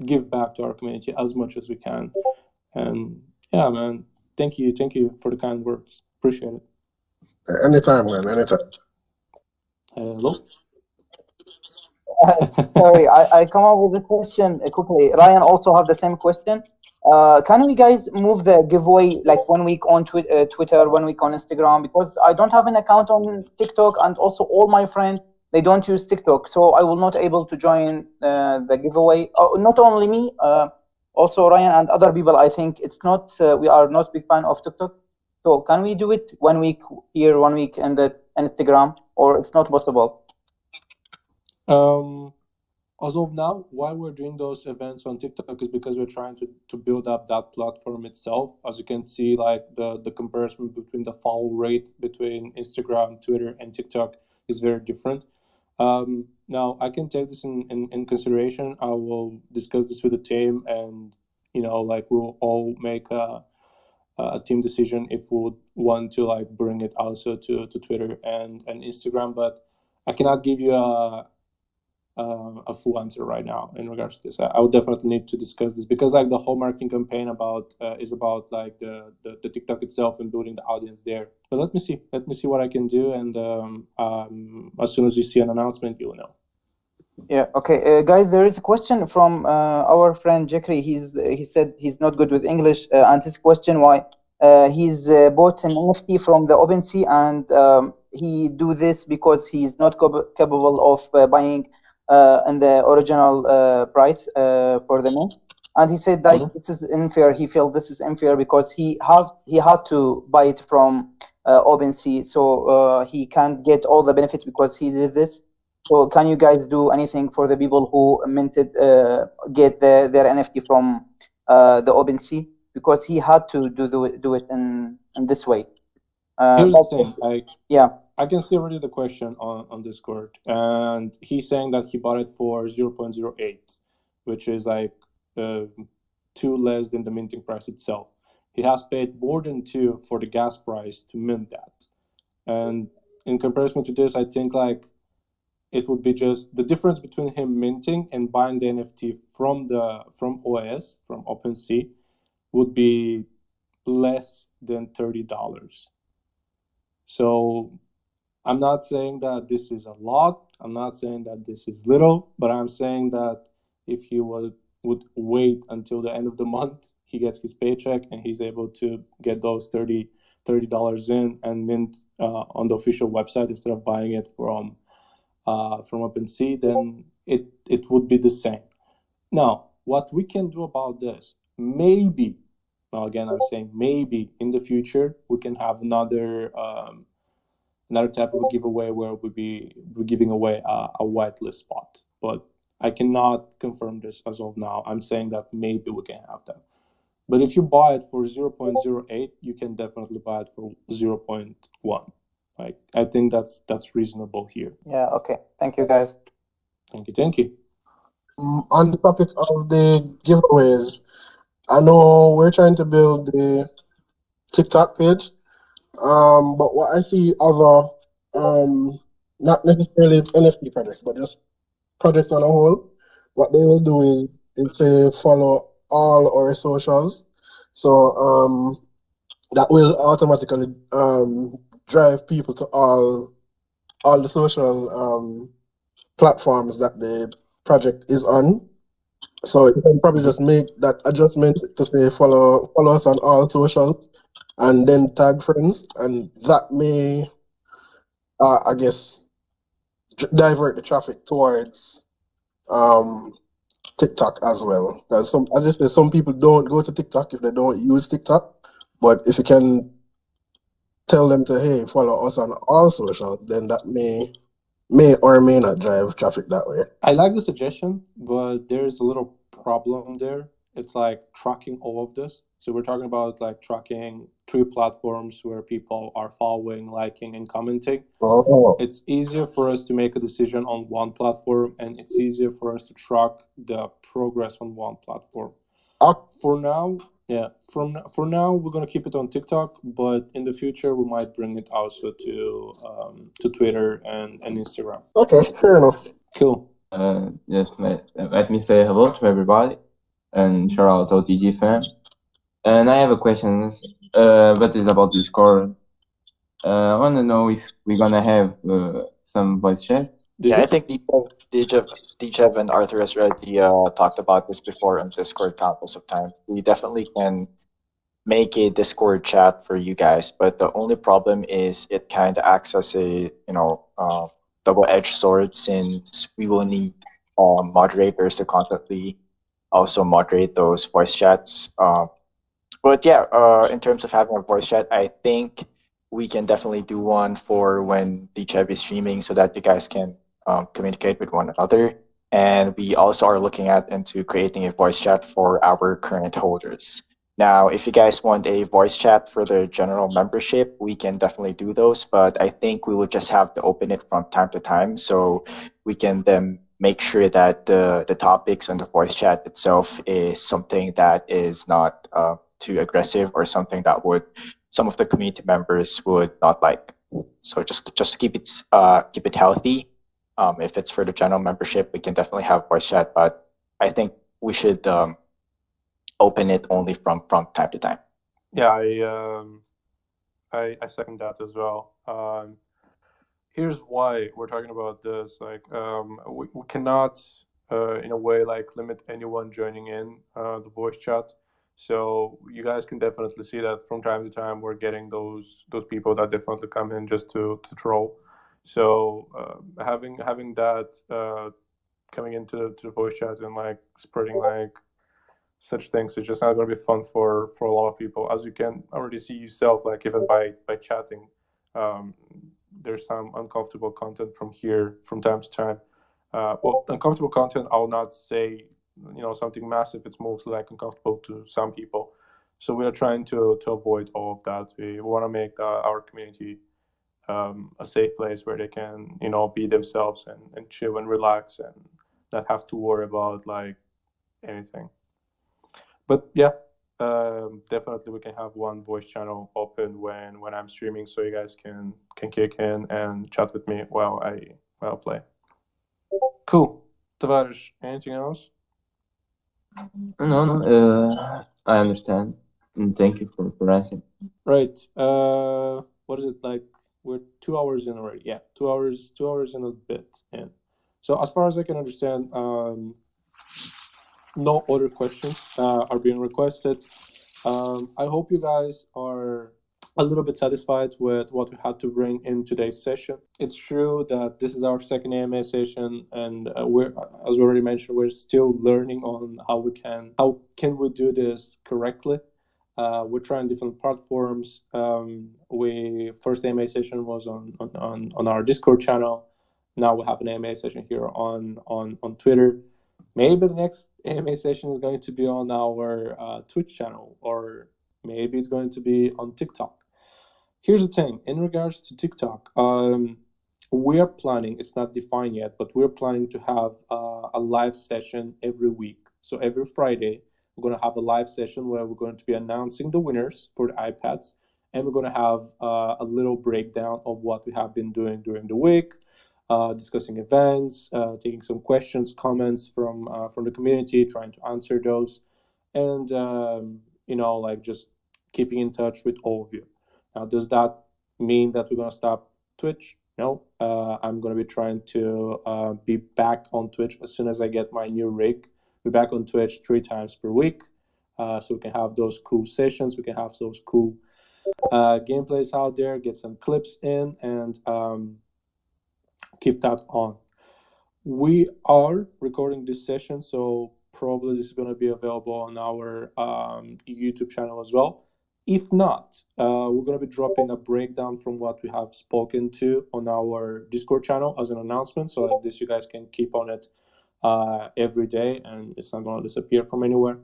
give back to our community as much as we can. And yeah, man, thank you for the kind words. Appreciate it. Anytime, man. Anytime. Hello. Sorry, I come up with a question quickly. Ryan also have the same question. Can we guys move the giveaway like 1 week on Twitter, 1 week on Instagram? Because I don't have an account on TikTok, and also all my friends they don't use TikTok, so I will not able to join the giveaway. Not only me, also Ryan and other people. I think it's not we are not big fan of TikTok. So can we do it 1 week here, 1 week in the Instagram, or it's not possible? um As of now, why we're doing those events on TikTok is because we're trying to build up that platform itself. As you can see, like the comparison between the follow rate between Instagram, Twitter, and TikTok is very different. Now, I can take this in consideration. I will discuss this with the team, and like we'll all make a team decision if we would want to like bring it also to Twitter and Instagram. But I cannot give you a full answer right now in regards to this. I would definitely need to discuss this because like the whole marketing campaign is about like the TikTok itself and building the audience there. But let me see what I can do, and as soon as you see an announcement, you'll know. Yeah. Okay, guys. There is a question from our friend Jekri. He said he's not good with English, and his question why he's bought an NFT from the OpenSea, and he do this because he's not capable of buying in the original price for the mint. And he said like Mhm. this is unfair. He felt this is unfair because he had to buy it from OpenSea, so he can't get all the benefits because he did this. So can you guys do anything for the people who minted, get their NFT from the OpenSea? Because he had to do it in this way. Here's the That's thing, yeah. I can see already the question on Discord, and he's saying that he bought it for 0.08, which is like uh, two less than the minting price itself. He has paid more than two for the gas price to mint that. And in comparison to this, I think like it would be just the difference between him minting and buying the NFT from OS from OpenSea would be less than $30. So I'm not saying that this is a lot. I'm not saying that this is little, but I'm saying that if he would wait until the end of the month, he gets his paycheck and he's able to get those $30 in and mint on the official website instead of buying it from OpenSea, then it would be the same. Now, what we can do about this, maybe, now again, I'm saying maybe in the future we can have another type of a giveaway where we're giving away a whitelist spot. But I cannot confirm this as of now. I'm saying that maybe we can have that. But if you buy it for 0.08, you can definitely buy it for 0.1. Like, I think that's reasonable here. Yeah. Okay. Thank you, guys. Thank you. Thank you. On the topic of the giveaways, I know we're trying to build the TikTok page, but what I see other, not necessarily NFT projects, but just projects on a whole, what they will do is say follow all our socials, so that will automatically drive people to all the social platforms that the project is on. So you can probably just make that adjustment to say follow us on all socials, and then tag friends, and that may, I guess, divert the traffic towards um, TikTok as well. Because as I said, some people don't go to TikTok if they don't use TikTok. But if you can tell them to follow us on all social, then that may or may not drive traffic that way. I like the suggestion, but there's a little problem there. It's like tracking all of this. So we're talking about like tracking 3 platforms where people are following, liking, and commenting. Oh, It's easier for us to make a decision on one platform, and it's easier for us to track the progress on one platform. For now, yeah, for now we're gonna keep it on TikTok, but in the future we might bring it also to Twitter and Instagram. okay, fair enough. Cool. Just let me say hello to everybody and shout out OTG fam. And I have a question, but it's about Discord. I want to know if we're gonna have some voice chat. Yeah, I think Dejev and Arthur has already talked about this before on Discord countless of times. We definitely can make a Discord chat for you guys, but the only problem is it kind of acts as a double-edged sword, since we will need moderators to constantly also moderate those voice chats. But yeah, in terms of having a voice chat, I think we can definitely do one for when Dechev is streaming, so that you guys can communicate with one another. And we also are looking at into creating a voice chat for our current holders. Now, if you guys want a voice chat for the general membership, we can definitely do those, but I think we will just have to open it from time to time, so we can then make sure that the topics on the voice chat itself is something that is not too aggressive, or something that would some of the community members would not like. So just keep it healthy. If it's for the general membership, we can definitely have voice chat, but I think we should open it only from time to time. Yeah, I second that as well. Here's why we're talking about this. Like, we cannot, in a way, like limit anyone joining in the voice chat. So you guys can definitely see that from time to time we're getting those people that definitely come in just to troll. So having that coming into the voice chat and like spreading like such things, it's just not going to be fun for a lot of people, as you can already see yourself, like even by chatting. um, there's some uncomfortable content from here from time to time. Well, uncomfortable content, I'll not say something massive. It's mostly like uncomfortable to some people. So we are trying to avoid all of that. We want to make our community a safe place where they can be themselves and chill and relax and not have to worry about like anything. But yeah, definitely we can have one voice channel open when I'm streaming, so you guys can kick in and chat with me while play. Cool. Tavares, anything else? No, I understand. And thank you for asking. Right. What is it like? we're 2 hours in already. Yeah, 2 hours and a bit in. So as far as I can understand, no other questions are being requested. I hope you guys are a little bit satisfied with what we had to bring in today's session. It's true that this is our second AMA session, and we're, as we already mentioned, we're still learning on how can we do this correctly. We're trying different platforms. We first AMA session was on our Discord channel. Now we have an AMA session here on Twitter. Maybe the next AMA session is going to be on our Twitch channel, or maybe it's going to be on TikTok. Here's the thing, in regards to TikTok, we are planning, it's not defined yet, but we're planning to have a live session every week. So every Friday, we're going to have a live session where we're going to be announcing the winners for the iPads, and we're going to have a little breakdown of what we have been doing during the week, discussing events, taking some questions, comments from the community, trying to answer those, and like just keeping in touch with all of you. Now, does that mean that we're gonna stop Twitch? No, I'm gonna be trying to be back on Twitch as soon as I get my new rig. Be back on Twitch 3 times per week, so we can have those cool sessions. We can have those cool gameplays out there. Get some clips in and keep that on. We are recording this session, so probably this is going to be available on our YouTube channel as well. If not, we're going to be dropping a breakdown from what we have spoken to on our Discord channel as an announcement, so like this you guys can keep on it every day, and it's not going to disappear from anywhere.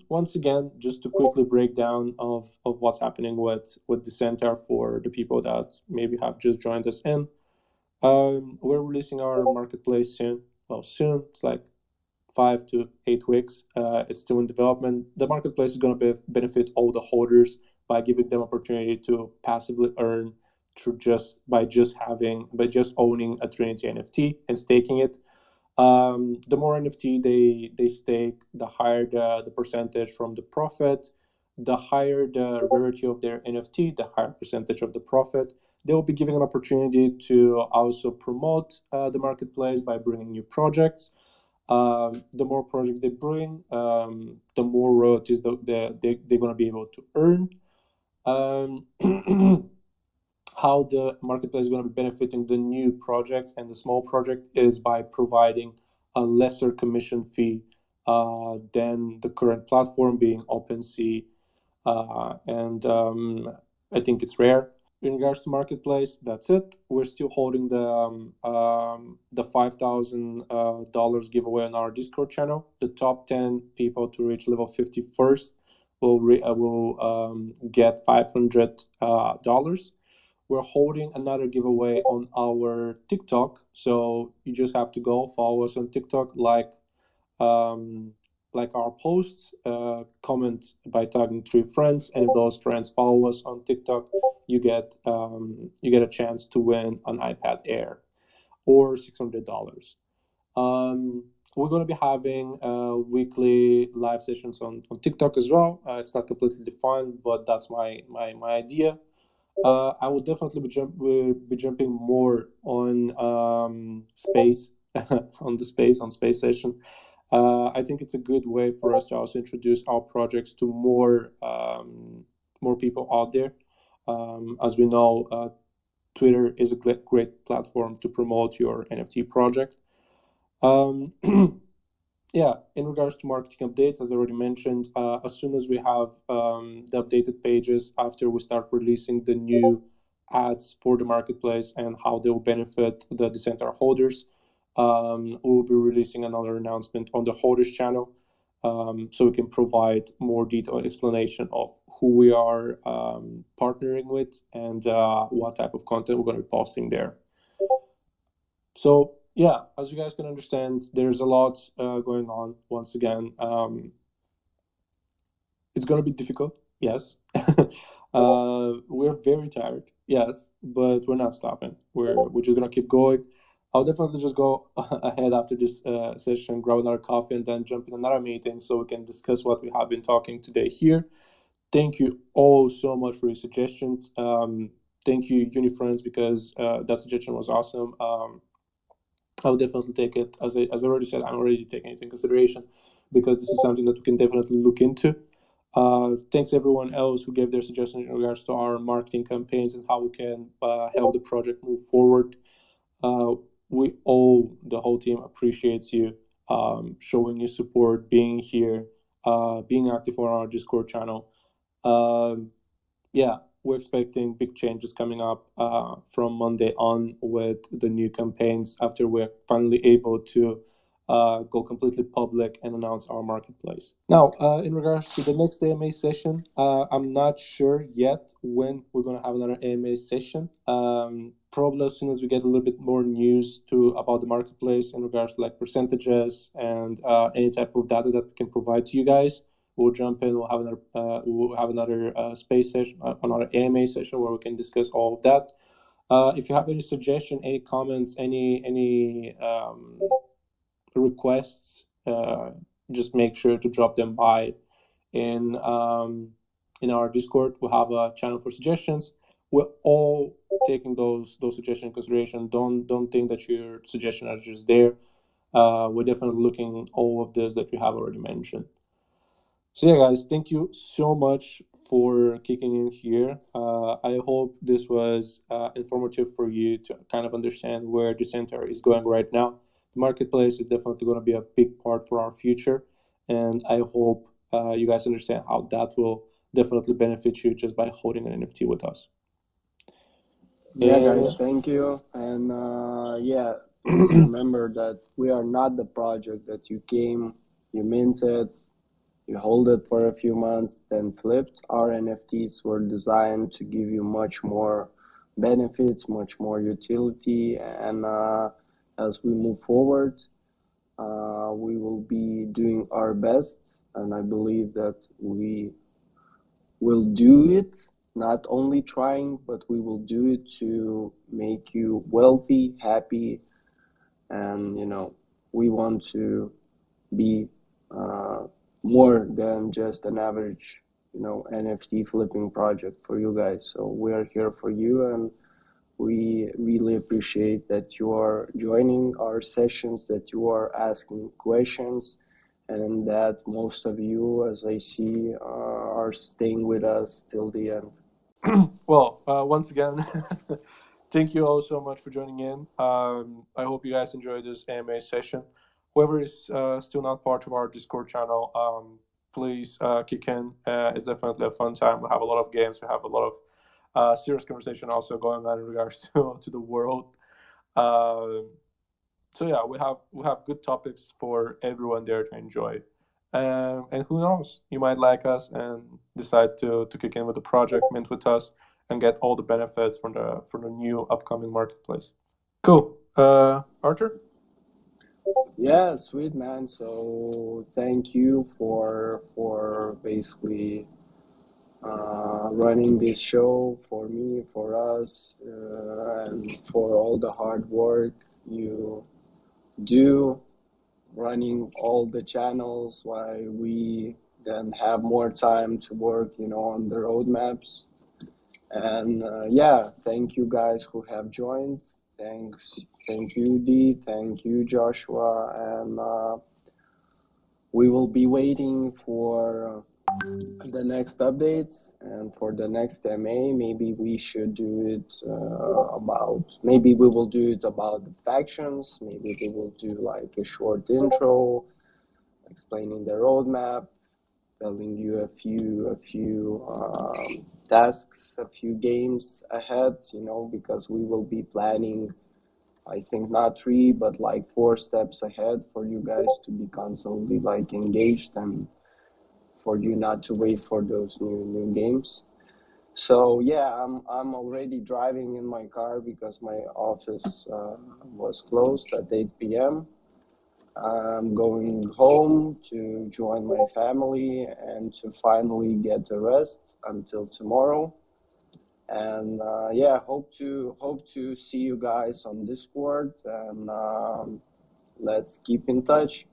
Once again, just to quickly break down of what's happening with Decentar for the people that maybe have just joined us in. We're releasing our marketplace soon. Well, soon, it's like 5 to 8 weeks. It's still in development. The marketplace is going to benefit all the holders by giving them opportunity to passively earn through just owning a Trinity NFT and staking it. The more NFT they stake, the higher the percentage from the profit. The higher the rarity of their NFT, the higher percentage of the profit. They will be given an opportunity to also promote the marketplace by bringing new projects. The more projects they bring, the more royalties they're going to be able to earn. How the marketplace is going to be benefiting the new projects and the small project is by providing a lesser commission fee than the current platform being OpenSea, and I think it's rare. In regards to marketplace, that's it. We're still holding the $5,000 giveaway on our Discord channel. The top 10 people to reach level 50 first will get $500. We're holding another giveaway on our TikTok, so you just have to go follow us on TikTok, like our posts, comment by tagging 3 friends, and if those friends follow us on TikTok, you get a chance to win an iPad Air or $600. We're going to be having weekly live sessions on TikTok as well. It's not completely defined, but that's my idea. I will definitely be jumping more on space on space session. I think it's a good way for us to also introduce our projects to more people out there. As we know, Twitter is a great platform to promote your NFT project. Yeah, in regards to marketing updates, as I already mentioned, as soon as we have the updated pages after we start releasing the new ads for the marketplace and how they will benefit the Decentar holders, we will be releasing another announcement on the holders channel, so we can provide more detailed explanation of who we are partnering with and what type of content we're going to be posting there. So yeah, as you guys can understand, there's a lot going on. Once again, it's going to be difficult, yes. We're very tired, yes, but we're not stopping. We're just going to keep going. I'll definitely just go ahead after this session, grab another coffee, and then jump in another meeting so we can discuss what we have been talking today here. Thank you all so much for your suggestions. thank you, Unifriends, because that suggestion was awesome. I'll definitely take it. As I already said, I'm already taking it in consideration because this is something that we can definitely look into. Thanks everyone else who gave their suggestions in regards to our marketing campaigns and how we can help the project move forward. We all, the whole team, appreciates you showing your support, being here, being active on our Discord channel. Yeah, we're expecting big changes coming up from Monday on with the new campaigns after we're finally able to go completely public and announce our marketplace. Now, in regards to the next AMA session, I'm not sure yet when we're going to have another AMA session. Probably as soon as we get a little bit more news about the marketplace in regards to like percentages and any type of data that we can provide to you guys. We'll jump in. We'll have another space session, another AMA session where we can discuss all of that. If you have any suggestion, any comments, any requests, just make sure to drop them by in our Discord. We'll have a channel for suggestions. We're all taking those suggestions in consideration. Don't think that your suggestions are just there. We're definitely looking all of this that you have already mentioned. So yeah, guys, thank you so much for kicking in here. I hope this was informative for you to kind of understand where Decentar is going right now. The marketplace is definitely going to be a big part for our future, and I hope you guys understand how that will definitely benefit you just by holding an NFT with us. Yeah, guys, thank you. And yeah, please remember that we are not the project that you came, you minted, you hold it for a few months, then flipped. Our NFTs were designed to give you much more benefits, much more utility. And as we move forward, we will be doing our best. And I believe that we will do it, not only trying, but we will do it to make you wealthy, happy. And, you know, we want to be more than just an average, you know, NFT flipping project for you guys. So we are here for you, and we really appreciate that you are joining our sessions, that you are asking questions, and that most of you, as I see, are staying with us till the end. Well, once again, thank you all so much for joining in. I hope you guys enjoyed this AMA session. Whoever is still not part of our Discord channel, please kick in. It's definitely a fun time. We have a lot of games. We have a lot of serious conversation also going on in regards to the world. So yeah, we have good topics for everyone there to enjoy. And who knows, you might like us and decide to kick in with the project, mint with us, and get all the benefits from the new upcoming marketplace. Cool. Arthur? Yeah, sweet, man. So thank you for basically running this show for me, for us, and for all the hard work you do running all the channels while we then have more time to work, you know, on the roadmaps. And yeah, thank you guys who have joined. Thank you, Dee. Thank you, Joshua. And we will be waiting for the next updates and for the next MA. Maybe we should do it maybe we will do it about the factions. Maybe we will do like a short intro explaining the roadmap, telling you a few tasks, a few games ahead, you know, because we will be planning, I think not 3, but like 4 steps ahead for you guys to be constantly like engaged and for you not to wait for those new games. So yeah, I'm already driving in my car because my office was closed at 8 p.m. I'm going home to join my family and to finally get a rest until tomorrow. And yeah, hope to see you guys on Discord, and let's keep in touch.